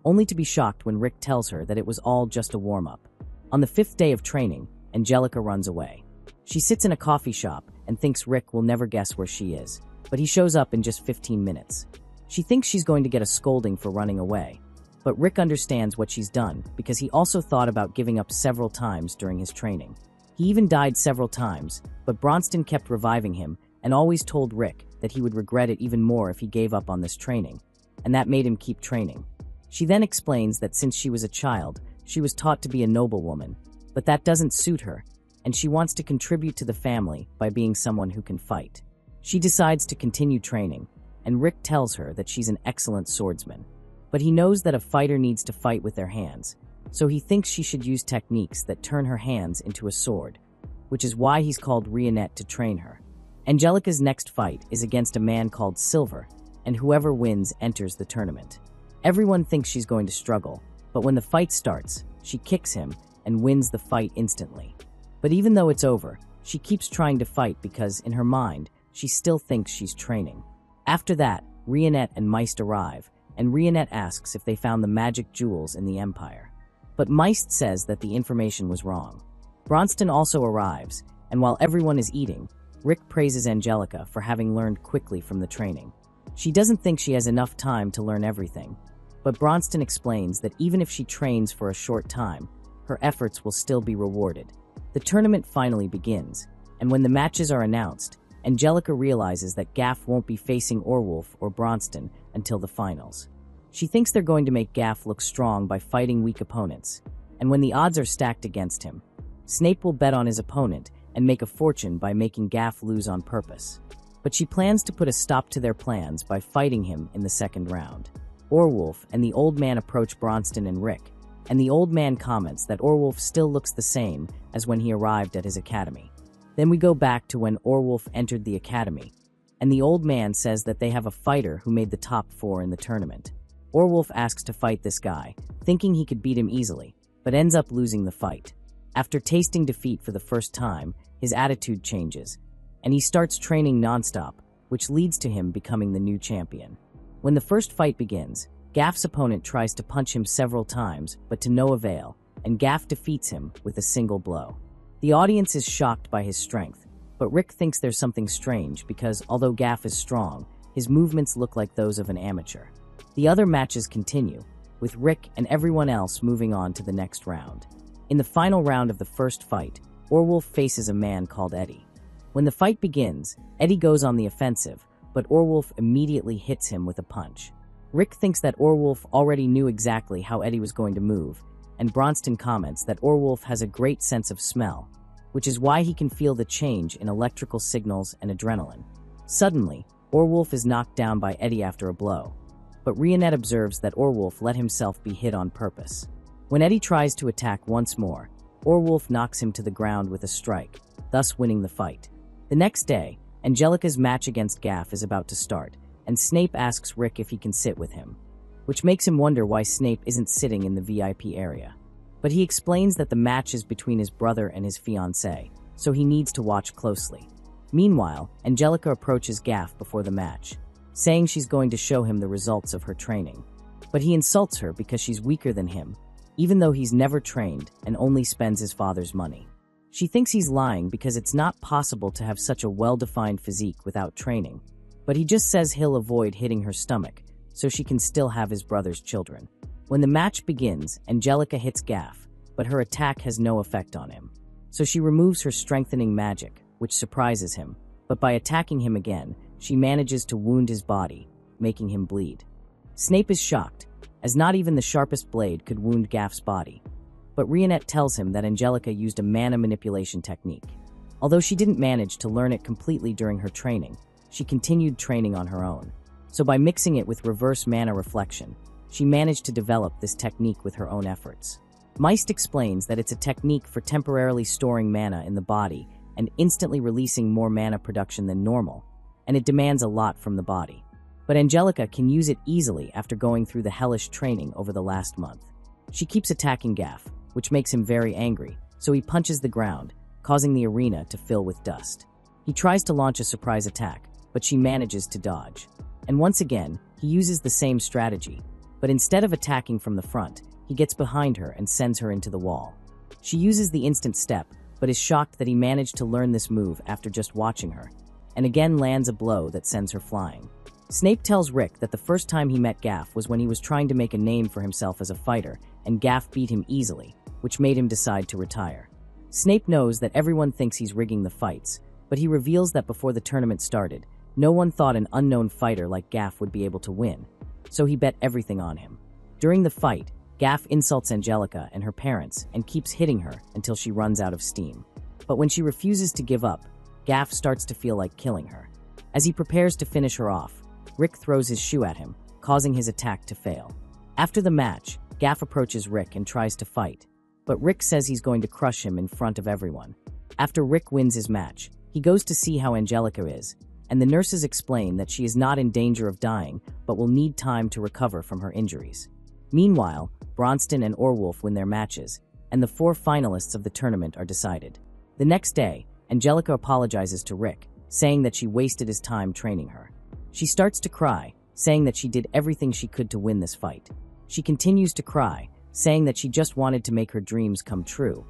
only to be shocked when Rick tells her that it was all just a warm-up. On the 5th day of training, Angelica runs away. She sits in a coffee shop and thinks Rick will never guess where she is, but he shows up in just 15 minutes. She thinks she's going to get a scolding for running away, but Rick understands what she's done because he also thought about giving up several times during his training. He even died several times, but Bronston kept reviving him and always told Rick that he would regret it even more if he gave up on this training, and that made him keep training. She then explains that since she was a child, she was taught to be a noblewoman, but that doesn't suit her, and she wants to contribute to the family by being someone who can fight. She decides to continue training, and Rick tells her that she's an excellent swordsman. But he knows that a fighter needs to fight with their hands, so he thinks she should use techniques that turn her hands into a sword, which is why he's called Rionette to train her. Angelica's next fight is against a man called Silver, and whoever wins enters the tournament. Everyone thinks she's going to struggle, but when the fight starts, she kicks him and wins the fight instantly. But even though it's over, she keeps trying to fight because, in her mind, she still thinks she's training. After that, Rionette and Meist arrive, and Rionette asks if they found the magic jewels in the Empire. But Meist says that the information was wrong. Bronston also arrives, and while everyone is eating, Rick praises Angelica for having learned quickly from the training. She doesn't think she has enough time to learn everything, but Bronston explains that even if she trains for a short time, her efforts will still be rewarded. The tournament finally begins, and when the matches are announced, Angelica realizes that Gaff won't be facing Orwulf or Bronston until the finals. She thinks they're going to make Gaff look strong by fighting weak opponents, and when the odds are stacked against him, Snape will bet on his opponent and make a fortune by making Gaff lose on purpose. But she plans to put a stop to their plans by fighting him in the second round. Orwulf and the old man approach Bronston and Rick, and the old man comments that Orwulf still looks the same as when he arrived at his academy. Then we go back to when Orwulf entered the academy, and the old man says that they have a fighter who made the top 4 in the tournament. Orwulf asks to fight this guy, thinking he could beat him easily, but ends up losing the fight. After tasting defeat for the first time, his attitude changes, and he starts training nonstop, which leads to him becoming the new champion. When the first fight begins, Gaff's opponent tries to punch him several times, but to no avail, and Gaff defeats him with a single blow. The audience is shocked by his strength, but Rick thinks there's something strange because, although Gaff is strong, his movements look like those of an amateur. The other matches continue, with Rick and everyone else moving on to the next round. In the final round of the first fight, Orwulf faces a man called Eddie. When the fight begins, Eddie goes on the offensive, but Orwulf immediately hits him with a punch. Rick thinks that Orwulf already knew exactly how Eddie was going to move, and Bronston comments that Orwulf has a great sense of smell, which is why he can feel the change in electrical signals and adrenaline. Suddenly, Orwulf is knocked down by Eddie after a blow, but Rionette observes that Orwulf let himself be hit on purpose. When Eddie tries to attack once more, Orwulf knocks him to the ground with a strike, thus winning the fight. The next day, Angelica's match against Gaff is about to start, and Snape asks Rick if he can sit with him, which makes him wonder why Snape isn't sitting in the VIP area. But he explains that the match is between his brother and his fiancée, so he needs to watch closely. Meanwhile, Angelica approaches Gaff before the match, saying she's going to show him the results of her training. But he insults her because she's weaker than him, even though he's never trained and only spends his father's money. She thinks he's lying because it's not possible to have such a well-defined physique without training, but he just says he'll avoid hitting her stomach, so she can still have his brother's children. When the match begins, Angelica hits Gaff, but her attack has no effect on him. So she removes her strengthening magic, which surprises him, but by attacking him again, she manages to wound his body, making him bleed. Snape is shocked, as not even the sharpest blade could wound Gaff's body. But Rionette tells him that Angelica used a mana manipulation technique. Although she didn't manage to learn it completely during her training, she continued training on her own. So by mixing it with reverse mana reflection, she managed to develop this technique with her own efforts. Meist explains that it's a technique for temporarily storing mana in the body and instantly releasing more mana production than normal, and it demands a lot from the body. But Angelica can use it easily after going through the hellish training over the last month. She keeps attacking Gaff, which makes him very angry, so he punches the ground, causing the arena to fill with dust. He tries to launch a surprise attack, but she manages to dodge. And once again, he uses the same strategy, but instead of attacking from the front, he gets behind her and sends her into the wall. She uses the instant step, but is shocked that he managed to learn this move after just watching her, and again lands a blow that sends her flying. Snape tells Rick that the first time he met Gaff was when he was trying to make a name for himself as a fighter, and Gaff beat him easily, which made him decide to retire. Snape knows that everyone thinks he's rigging the fights, but he reveals that before the tournament started, no one thought an unknown fighter like Gaff would be able to win, so he bet everything on him. During the fight, Gaff insults Angelica and her parents and keeps hitting her until she runs out of steam. But when she refuses to give up, Gaff starts to feel like killing her. As he prepares to finish her off, Rick throws his shoe at him, causing his attack to fail. After the match, Gaff approaches Rick and tries to fight, but Rick says he's going to crush him in front of everyone. After Rick wins his match, he goes to see how Angelica is, and the nurses explain that she is not in danger of dying but will need time to recover from her injuries. Meanwhile, Bronston and Orwolf win their matches, and the 4 finalists of the tournament are decided. The next day, Angelica apologizes to Rick, saying that she wasted his time training her. She starts to cry, saying that she did everything she could to win this fight. She continues to cry, saying that she just wanted to make her dreams come true,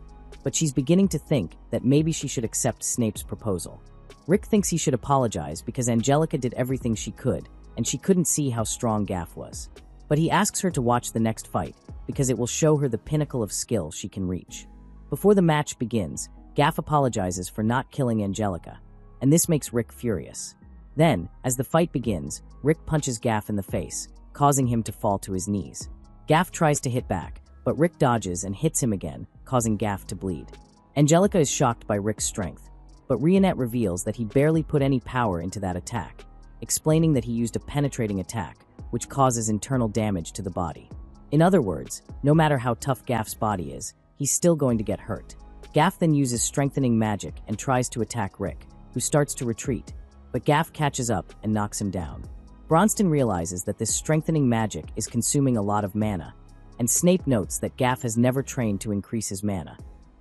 but she's beginning to think that maybe she should accept Snape's proposal. Rick thinks he should apologize because Angelica did everything she could, and she couldn't see how strong Gaff was. But he asks her to watch the next fight, because it will show her the pinnacle of skill she can reach. Before the match begins, Gaff apologizes for not killing Angelica, and this makes Rick furious. Then, as the fight begins, Rick punches Gaff in the face, causing him to fall to his knees. Gaff tries to hit back, but Rick dodges and hits him again, causing Gaff to bleed. Angelica is shocked by Rick's strength, but Rionette reveals that he barely put any power into that attack, explaining that he used a penetrating attack, which causes internal damage to the body. In other words, no matter how tough Gaff's body is, he's still going to get hurt. Gaff then uses strengthening magic and tries to attack Rick, who starts to retreat, but Gaff catches up and knocks him down. Bronston realizes that this strengthening magic is consuming a lot of mana, and Snape notes that Gaff has never trained to increase his mana,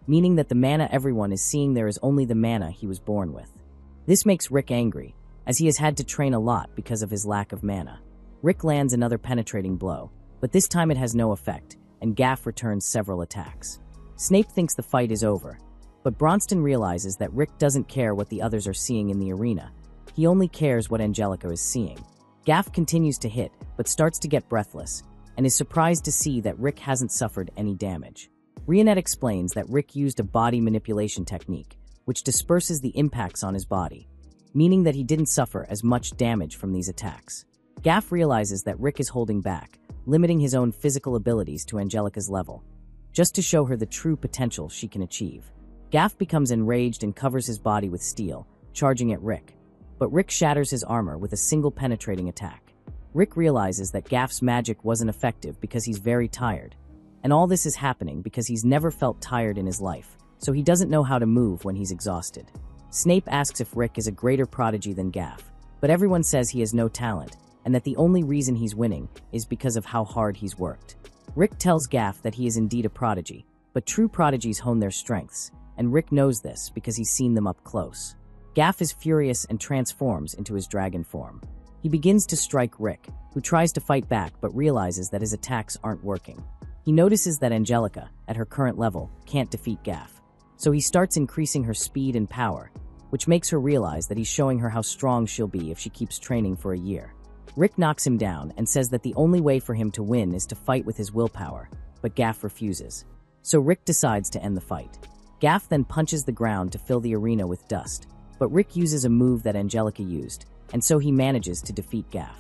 meaning that the mana everyone is seeing there is only the mana he was born with. This makes Rick angry, as he has had to train a lot because of his lack of mana. Rick lands another penetrating blow, but this time it has no effect, and Gaff returns several attacks. Snape thinks the fight is over, but Bronston realizes that Rick doesn't care what the others are seeing in the arena. He only cares what Angelica is seeing. Gaff continues to hit, but starts to get breathless, and is surprised to see that Rick hasn't suffered any damage. Rionette explains that Rick used a body manipulation technique, which disperses the impacts on his body, meaning that he didn't suffer as much damage from these attacks. Gaff realizes that Rick is holding back, limiting his own physical abilities to Angelica's level, just to show her the true potential she can achieve. Gaff becomes enraged and covers his body with steel, charging at Rick, but Rick shatters his armor with a single penetrating attack. Rick realizes that Gaff's magic wasn't effective because he's very tired, and all this is happening because he's never felt tired in his life, so he doesn't know how to move when he's exhausted. Snape asks if Rick is a greater prodigy than Gaff, but everyone says he has no talent, and that the only reason he's winning is because of how hard he's worked. Rick tells Gaff that he is indeed a prodigy, but true prodigies hone their strengths, and Rick knows this because he's seen them up close. Gaff is furious and transforms into his dragon form. He begins to strike Rick, who tries to fight back but realizes that his attacks aren't working. He notices that Angelica, at her current level, can't defeat Gaff, so he starts increasing her speed and power, which makes her realize that he's showing her how strong she'll be if she keeps training for a year. Rick knocks him down and says that the only way for him to win is to fight with his willpower, but Gaff refuses. So Rick decides to end the fight. Gaff then punches the ground to fill the arena with dust, but Rick uses a move that Angelica used, and so he manages to defeat Gaff.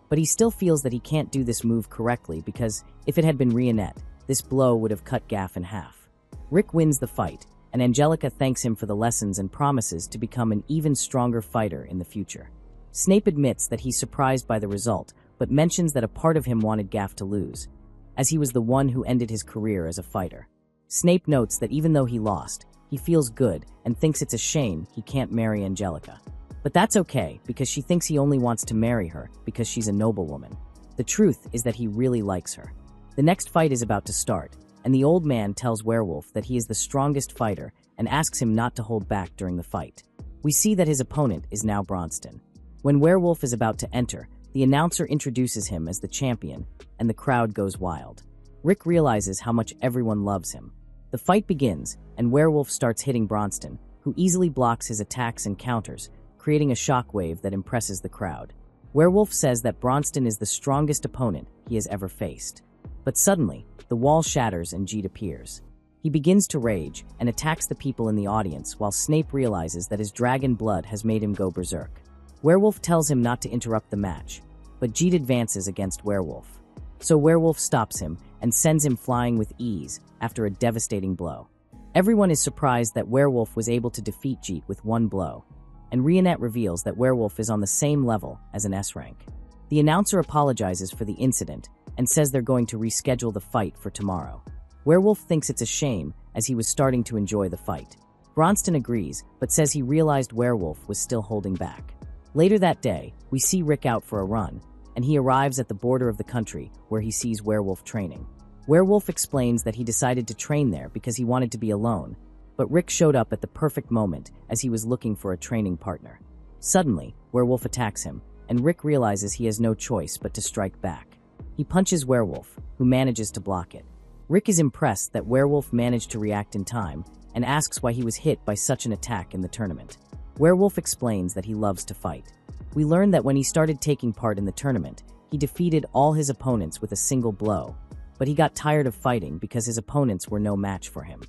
But he still feels that he can't do this move correctly because, if it had been Rionette, this blow would have cut Gaff in half. Rick wins the fight, and Angelica thanks him for the lessons and promises to become an even stronger fighter in the future. Snape admits that he's surprised by the result, but mentions that a part of him wanted Gaff to lose. as he was the one who ended his career as a fighter. Snape notes that even though he lost, he feels good and thinks it's a shame he can't marry Angelica. But that's okay, because she thinks he only wants to marry her because she's a noblewoman. The truth is that he really likes her. The next fight is about to start, and the old man tells Werewolf that he is the strongest fighter and asks him not to hold back during the fight. We see that his opponent is now Bronston. When Werewolf is about to enter, the announcer introduces him as the champion, and the crowd goes wild. Rick realizes how much everyone loves him. The fight begins, and Werewolf starts hitting Bronston, who easily blocks his attacks and counters, creating a shockwave that impresses the crowd. Werewolf says that Bronston is the strongest opponent he has ever faced. But suddenly, the wall shatters and Jeet appears. He begins to rage and attacks the people in the audience while Snape realizes that his dragon blood has made him go berserk. Werewolf tells him not to interrupt the match, but Jeet advances against Werewolf. So Werewolf stops him and sends him flying with ease after a devastating blow. Everyone is surprised that Werewolf was able to defeat Jeet with one blow, and Rionette reveals that Werewolf is on the same level as an S rank. The announcer apologizes for the incident and says they're going to reschedule the fight for tomorrow. Werewolf thinks it's a shame as he was starting to enjoy the fight. Bronston agrees, but says he realized Werewolf was still holding back. Later that day, we see Rick out for a run, and he arrives at the border of the country where he sees Werewolf training. Werewolf explains that he decided to train there because he wanted to be alone, but Rick showed up at the perfect moment as he was looking for a training partner. Suddenly, Werewolf attacks him, and Rick realizes he has no choice but to strike back. He punches Werewolf, who manages to block it. Rick is impressed that Werewolf managed to react in time and asks why he was hit by such an attack in the tournament. Werewolf explains that he loves to fight. We learn that when he started taking part in the tournament, he defeated all his opponents with a single blow, but he got tired of fighting because his opponents were no match for him.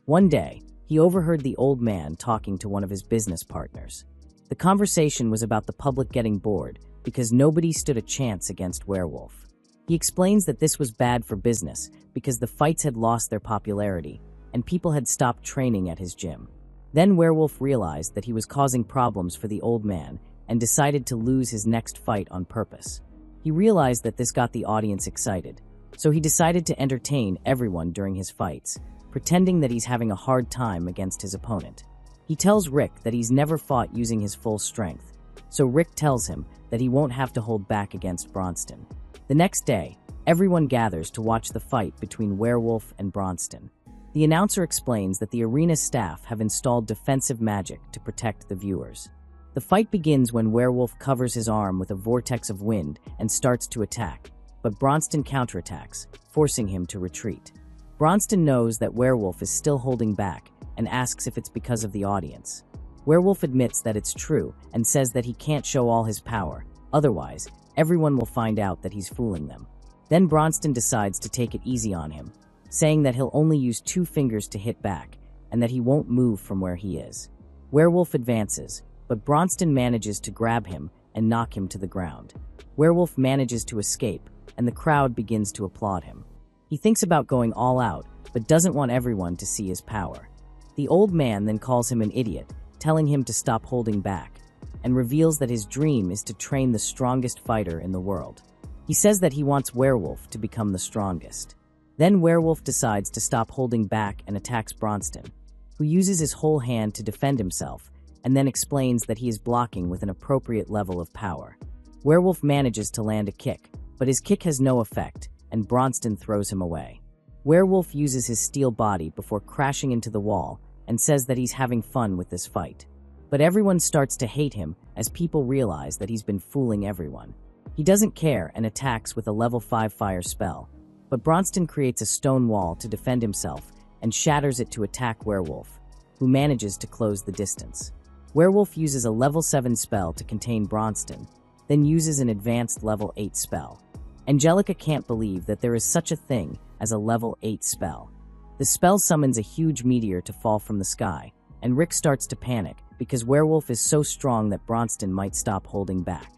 One day, he overheard the old man talking to one of his business partners. The conversation was about the public getting bored because nobody stood a chance against Werewolf. He explains that this was bad for business because the fights had lost their popularity and people had stopped training at his gym. Then Werewolf realized that he was causing problems for the old man and decided to lose his next fight on purpose. He realized that this got the audience excited, so he decided to entertain everyone during his fights, pretending that he's having a hard time against his opponent. He tells Rick that he's never fought using his full strength, so Rick tells him that he won't have to hold back against Bronston. The next day, everyone gathers to watch the fight between Werewolf and Bronston. The announcer explains that the arena staff have installed defensive magic to protect the viewers. The fight begins when Werewolf covers his arm with a vortex of wind and starts to attack, but Bronston counterattacks, forcing him to retreat. Bronston knows that Werewolf is still holding back and asks if it's because of the audience. Werewolf admits that it's true and says that he can't show all his power, otherwise, everyone will find out that he's fooling them. Then Bronston decides to take it easy on him, saying that he'll only use 2 fingers to hit back and that he won't move from where he is. Werewolf advances, but Bronston manages to grab him and knock him to the ground. Werewolf manages to escape, and the crowd begins to applaud him. He thinks about going all out, but doesn't want everyone to see his power. The old man then calls him an idiot, telling him to stop holding back, and reveals that his dream is to train the strongest fighter in the world. He says that he wants Werewolf to become the strongest. Then Werewolf decides to stop holding back and attacks Bronston, who uses his whole hand to defend himself, and then explains that he is blocking with an appropriate level of power. Werewolf manages to land a kick, but his kick has no effect, and Bronston throws him away. Werewolf uses his steel body before crashing into the wall and says that he's having fun with this fight. But everyone starts to hate him as people realize that he's been fooling everyone. He doesn't care and attacks with a level 5 fire spell, but Bronston creates a stone wall to defend himself and shatters it to attack Werewolf, who manages to close the distance. Werewolf uses a level 7 spell to contain Bronston, then uses an advanced level 8 spell. Angelica can't believe that there is such a thing as a level 8 spell. The spell summons a huge meteor to fall from the sky, and Rick starts to panic because Werewolf is so strong that Bronston might stop holding back.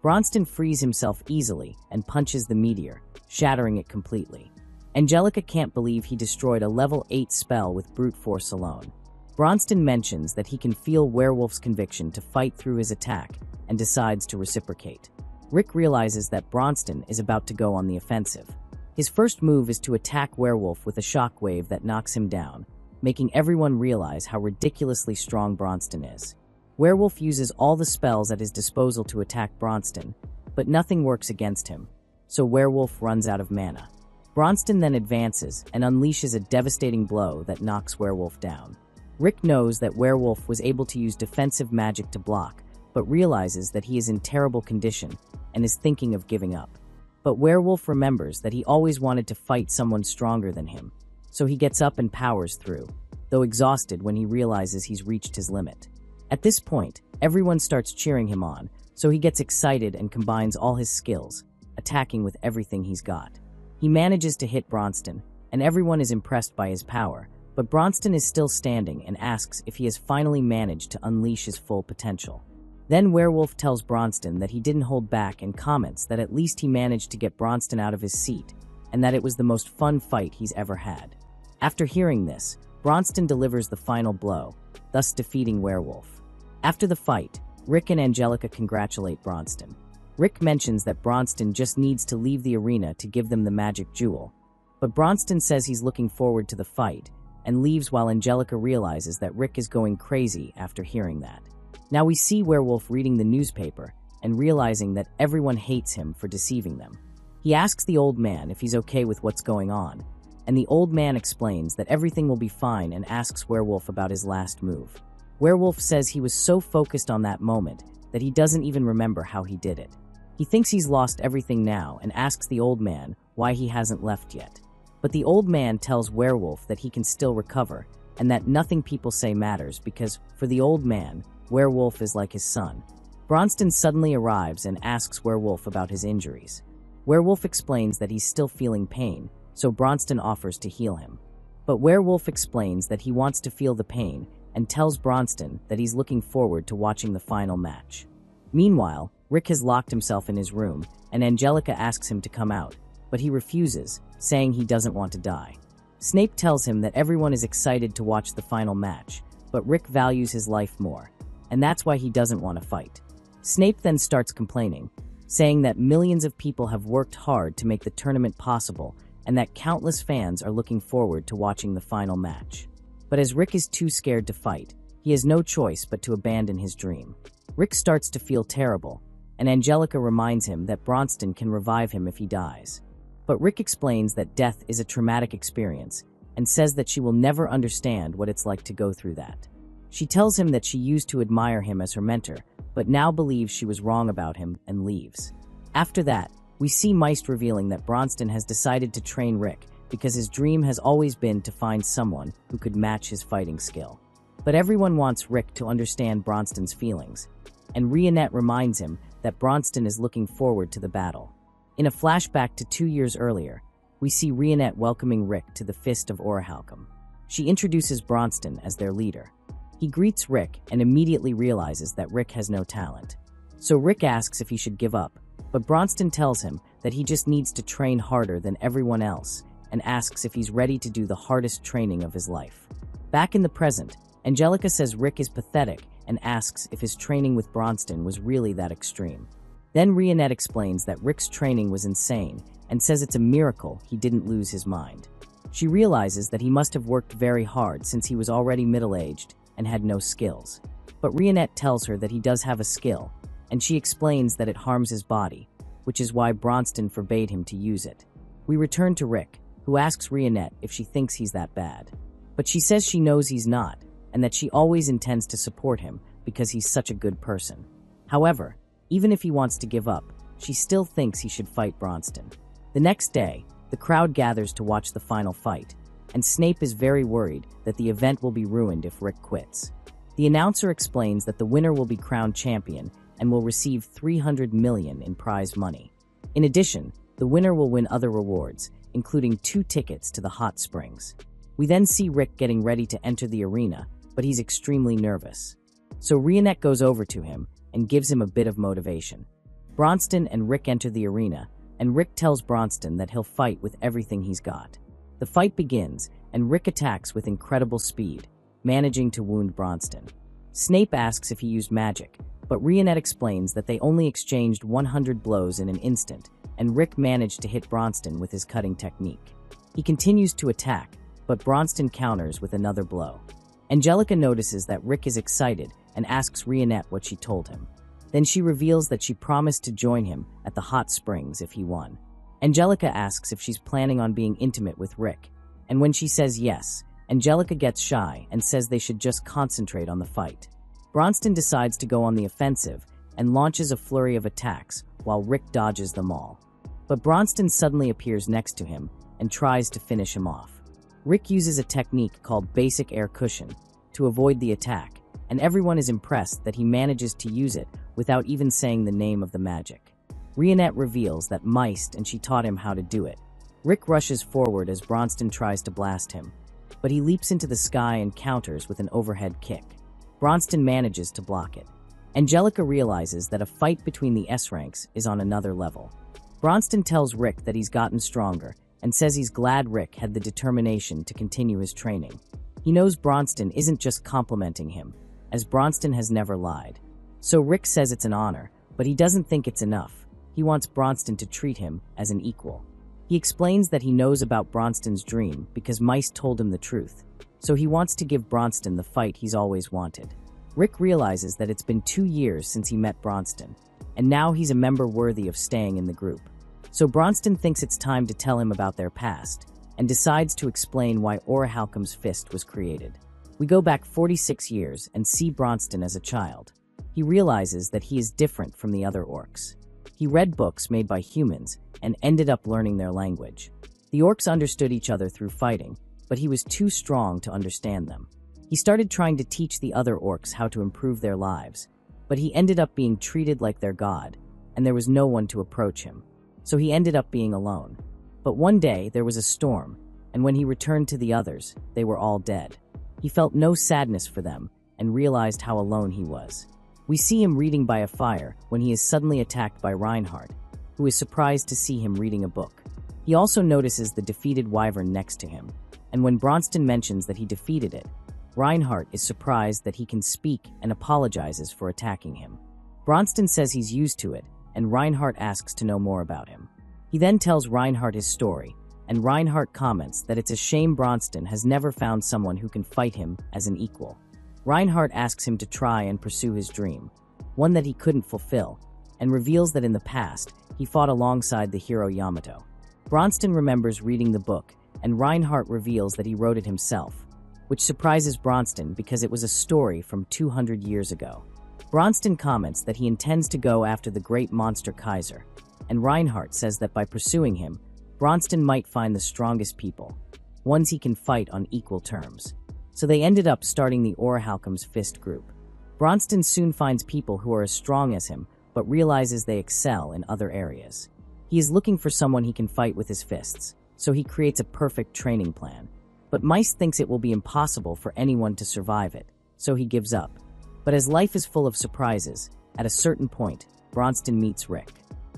Bronston frees himself easily and punches the meteor, shattering it completely. Angelica can't believe he destroyed a level 8 spell with brute force alone. Bronston mentions that he can feel Werewolf's conviction to fight through his attack and decides to reciprocate. Rick realizes that Bronston is about to go on the offensive. His first move is to attack Werewolf with a shockwave that knocks him down, making everyone realize how ridiculously strong Bronston is. Werewolf uses all the spells at his disposal to attack Bronston, but nothing works against him, so Werewolf runs out of mana. Bronston then advances and unleashes a devastating blow that knocks Werewolf down. Rick knows that Werewolf was able to use defensive magic to block, but realizes that he is in terrible condition and is thinking of giving up. But Werewolf remembers that he always wanted to fight someone stronger than him, so he gets up and powers through, though exhausted when he realizes he's reached his limit. At this point, everyone starts cheering him on, so he gets excited and combines all his skills, attacking with everything he's got. He manages to hit Bronston, and everyone is impressed by his power, but Bronston is still standing and asks if he has finally managed to unleash his full potential. Then Werewolf tells Bronston that he didn't hold back and comments that at least he managed to get Bronston out of his seat, and that it was the most fun fight he's ever had. After hearing this, Bronston delivers the final blow, thus defeating Werewolf. After the fight, Rick and Angelica congratulate Bronston. Rick mentions that Bronston just needs to leave the arena to give them the magic jewel, but Bronston says he's looking forward to the fight, and leaves while Angelica realizes that Rick is going crazy after hearing that. Now we see Werewolf reading the newspaper and realizing that everyone hates him for deceiving them. He asks the old man if he's okay with what's going on, and the old man explains that everything will be fine and asks Werewolf about his last move. Werewolf says he was so focused on that moment that he doesn't even remember how he did it. He thinks he's lost everything now and asks the old man why he hasn't left yet. But the old man tells Werewolf that he can still recover and that nothing people say matters because, for the old man, Werewolf is like his son. Bronston suddenly arrives and asks Werewolf about his injuries. Werewolf explains that he's still feeling pain, so Bronston offers to heal him. But Werewolf explains that he wants to feel the pain and tells Bronston that he's looking forward to watching the final match. Meanwhile, Rick has locked himself in his room, and Angelica asks him to come out, but he refuses, saying he doesn't want to die. Snape tells him that everyone is excited to watch the final match, but Rick values his life more, and that's why he doesn't want to fight. Snape then starts complaining, saying that millions of people have worked hard to make the tournament possible and that countless fans are looking forward to watching the final match. But as Rick is too scared to fight, he has no choice but to abandon his dream. Rick starts to feel terrible, and Angelica reminds him that Bronston can revive him if he dies. But Rick explains that death is a traumatic experience and says that she will never understand what it's like to go through that. She tells him that she used to admire him as her mentor, but now believes she was wrong about him and leaves. After that, we see Meist revealing that Bronston has decided to train Rick because his dream has always been to find someone who could match his fighting skill. But everyone wants Rick to understand Bronston's feelings, and Rionette reminds him that Bronston is looking forward to the battle. In a flashback to 2 years earlier, we see Rionette welcoming Rick to the Fist of Orichalcum. She introduces Bronston as their leader. He greets Rick and immediately realizes that Rick has no talent. So Rick asks if he should give up, but Bronston tells him that he just needs to train harder than everyone else and asks if he's ready to do the hardest training of his life. Back in the present, Angelica says Rick is pathetic and asks if his training with Bronston was really that extreme. Then Rionette explains that Rick's training was insane and says it's a miracle he didn't lose his mind. She realizes that he must have worked very hard since he was already middle-aged and had no skills. But Rionette tells her that he does have a skill, and she explains that it harms his body, which is why Bronston forbade him to use it. We return to Rick, who asks Rionette if she thinks he's that bad. But she says she knows he's not, and that she always intends to support him because he's such a good person. However, even if he wants to give up, she still thinks he should fight Bronston. The next day, the crowd gathers to watch the final fight, and Snape is very worried that the event will be ruined if Rick quits. The announcer explains that the winner will be crowned champion and will receive $300 million in prize money. In addition, the winner will win other rewards, including 2 tickets to the hot springs. We then see Rick getting ready to enter the arena, but he's extremely nervous. So Rionette goes over to him and gives him a bit of motivation. Bronston and Rick enter the arena, and Rick tells Bronston that he'll fight with everything he's got. The fight begins, and Rick attacks with incredible speed, managing to wound Bronston. Snape asks if he used magic, but Rionette explains that they only exchanged 100 blows in an instant, and Rick managed to hit Bronston with his cutting technique. He continues to attack, but Bronston counters with another blow. Angelica notices that Rick is excited and asks Rionette what she told him. Then she reveals that she promised to join him at the hot springs if he won. Angelica asks if she's planning on being intimate with Rick, and when she says yes, Angelica gets shy and says they should just concentrate on the fight. Bronston decides to go on the offensive and launches a flurry of attacks while Rick dodges them all. But Bronston suddenly appears next to him and tries to finish him off. Rick uses a technique called basic air cushion to avoid the attack, and everyone is impressed that he manages to use it without even saying the name of the magic. Rionette reveals that Meist and she taught him how to do it. Rick rushes forward as Bronston tries to blast him, but he leaps into the sky and counters with an overhead kick. Bronston manages to block it. Angelica realizes that a fight between the S-ranks is on another level. Bronston tells Rick that he's gotten stronger and says he's glad Rick had the determination to continue his training. He knows Bronston isn't just complimenting him, as Bronston has never lied. So Rick says it's an honor, but he doesn't think it's enough. He wants Bronston to treat him as an equal. He explains that he knows about Bronston's dream because Meist told him the truth, so he wants to give Bronston the fight he's always wanted. Rick realizes that it's been 2 years since he met Bronston, and now he's a member worthy of staying in the group. So Bronston thinks it's time to tell him about their past, and decides to explain why Orichalcum's fist was created. We go back 46 years and see Bronston as a child. He realizes that he is different from the other orcs. He read books made by humans and ended up learning their language. The orcs understood each other through fighting, but he was too strong to understand them. He started trying to teach the other orcs how to improve their lives, but he ended up being treated like their god, and there was no one to approach him. So he ended up being alone. But one day there was a storm, and when he returned to the others, they were all dead. He felt no sadness for them and realized how alone he was. We see him reading by a fire when he is suddenly attacked by Reinhardt, who is surprised to see him reading a book. He also notices the defeated wyvern next to him, and when Bronston mentions that he defeated it, Reinhardt is surprised that he can speak and apologizes for attacking him. Bronston says he's used to it, and Reinhardt asks to know more about him. He then tells Reinhardt his story, and Reinhardt comments that it's a shame Bronston has never found someone who can fight him as an equal. Reinhardt asks him to try and pursue his dream, one that he couldn't fulfill, and reveals that in the past, he fought alongside the hero Yamato. Bronston remembers reading the book, and Reinhardt reveals that he wrote it himself, which surprises Bronston because it was a story from 200 years ago. Bronston comments that he intends to go after the great monster Kaiser, and Reinhardt says that by pursuing him, Bronston might find the strongest people, ones he can fight on equal terms. So they ended up starting the Orichalcum's fist group. Bronston soon finds people who are as strong as him, but realizes they excel in other areas. He is looking for someone he can fight with his fists, so he creates a perfect training plan. But Meist thinks it will be impossible for anyone to survive it, so he gives up. But as life is full of surprises, at a certain point, Bronston meets Rick.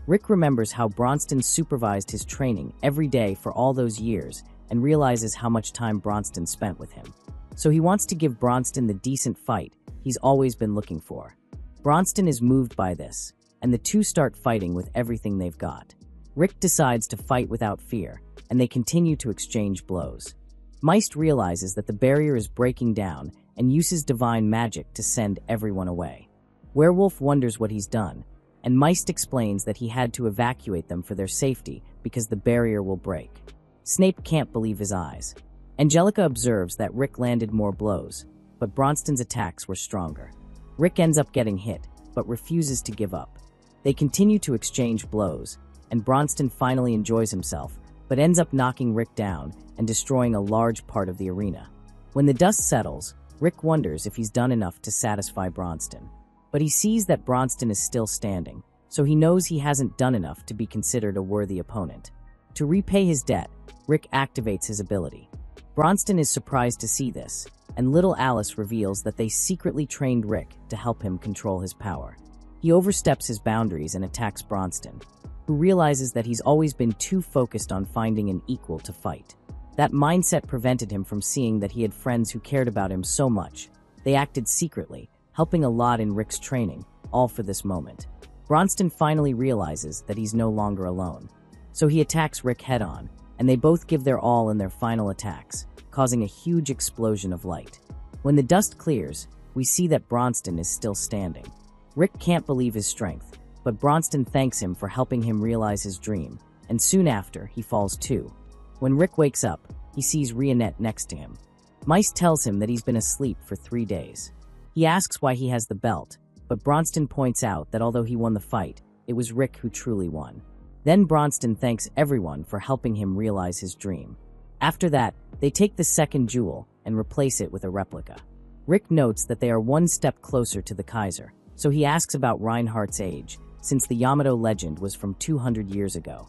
Rick remembers how Bronston supervised his training every day for all those years and realizes how much time Bronston spent with him. So he wants to give Bronston the decent fight he's always been looking for. Bronston is moved by this, and the two start fighting with everything they've got. Rick decides to fight without fear, and they continue to exchange blows. Meist realizes that the barrier is breaking down and uses divine magic to send everyone away. Werewolf wonders what he's done, and Meist explains that he had to evacuate them for their safety because the barrier will break. Snape can't believe his eyes. Angelica observes that Rick landed more blows, but Bronston's attacks were stronger. Rick ends up getting hit, but refuses to give up. They continue to exchange blows, and Bronston finally enjoys himself, but ends up knocking Rick down and destroying a large part of the arena. When the dust settles, Rick wonders if he's done enough to satisfy Bronston. But he sees that Bronston is still standing, so he knows he hasn't done enough to be considered a worthy opponent. To repay his debt, Rick activates his ability. Bronston is surprised to see this, and little Alice reveals that they secretly trained Rick to help him control his power. He oversteps his boundaries and attacks Bronston, who realizes that he's always been too focused on finding an equal to fight. That mindset prevented him from seeing that he had friends who cared about him so much. They acted secretly, helping a lot in Rick's training, all for this moment. Bronston finally realizes that he's no longer alone. So he attacks Rick head-on, and they both give their all in their final attacks, causing a huge explosion of light. When the dust clears, we see that Bronston is still standing. Rick can't believe his strength, but Bronston thanks him for helping him realize his dream, and soon after, he falls too. When Rick wakes up, he sees Rionette next to him. Mice tells him that he's been asleep for 3 days. He asks why he has the belt, but Bronston points out that although he won the fight, it was Rick who truly won. Then Bronston thanks everyone for helping him realize his dream. After that, they take the second jewel and replace it with a replica. Rick notes that they are one step closer to the Kaiser, so he asks about Reinhardt's age, since the Yamato legend was from 200 years ago.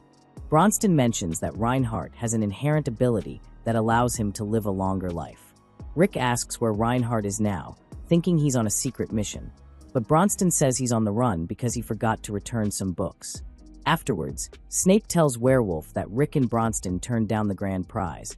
Bronston mentions that Reinhardt has an inherent ability that allows him to live a longer life. Rick asks where Reinhardt is now, thinking he's on a secret mission, but Bronston says he's on the run because he forgot to return some books. Afterwards, Snape tells Werewolf that Rick and Bronston turned down the grand prize.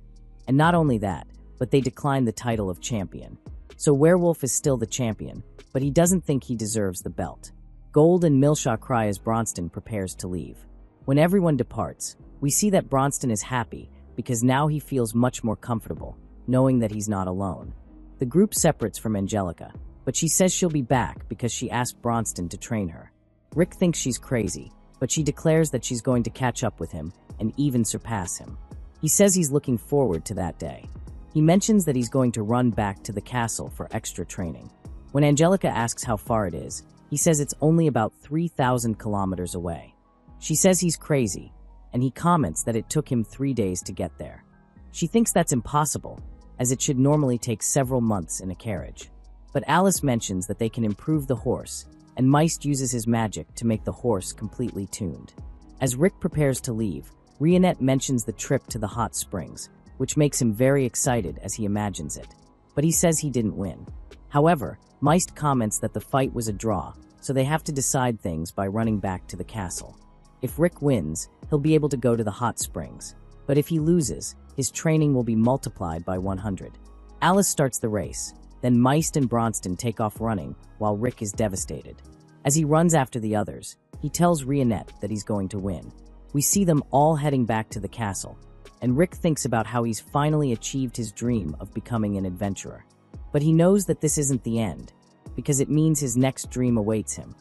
And not only that, but they declined the title of champion. So Werewolf is still the champion, but he doesn't think he deserves the belt. Gold and Milshaw cry as Bronston prepares to leave. When everyone departs, we see that Bronston is happy because now he feels much more comfortable, knowing that he's not alone. The group separates from Angelica, but she says she'll be back because she asked Bronston to train her. Rick thinks she's crazy, but she declares that she's going to catch up with him and even surpass him. He says he's looking forward to that day. He mentions that he's going to run back to the castle for extra training. When Angelica asks how far it is, he says it's only about 3,000 kilometers away. She says he's crazy, and he comments that it took him 3 days to get there. She thinks that's impossible, as it should normally take several months in a carriage. But Alice mentions that they can improve the horse, and Meist uses his magic to make the horse completely tuned. As Rick prepares to leave, Rionette mentions the trip to the hot springs, which makes him very excited as he imagines it. But he says he didn't win. However, Meist comments that the fight was a draw, so they have to decide things by running back to the castle. If Rick wins, he'll be able to go to the hot springs, but if he loses, his training will be multiplied by 100. Alice starts the race, then Meist and Bronston take off running while Rick is devastated. As he runs after the others, he tells Rionette that he's going to win. We see them all heading back to the castle, and Rick thinks about how he's finally achieved his dream of becoming an adventurer. But he knows that this isn't the end, because it means his next dream awaits him,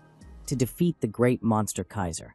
to defeat the great monster Kaiser.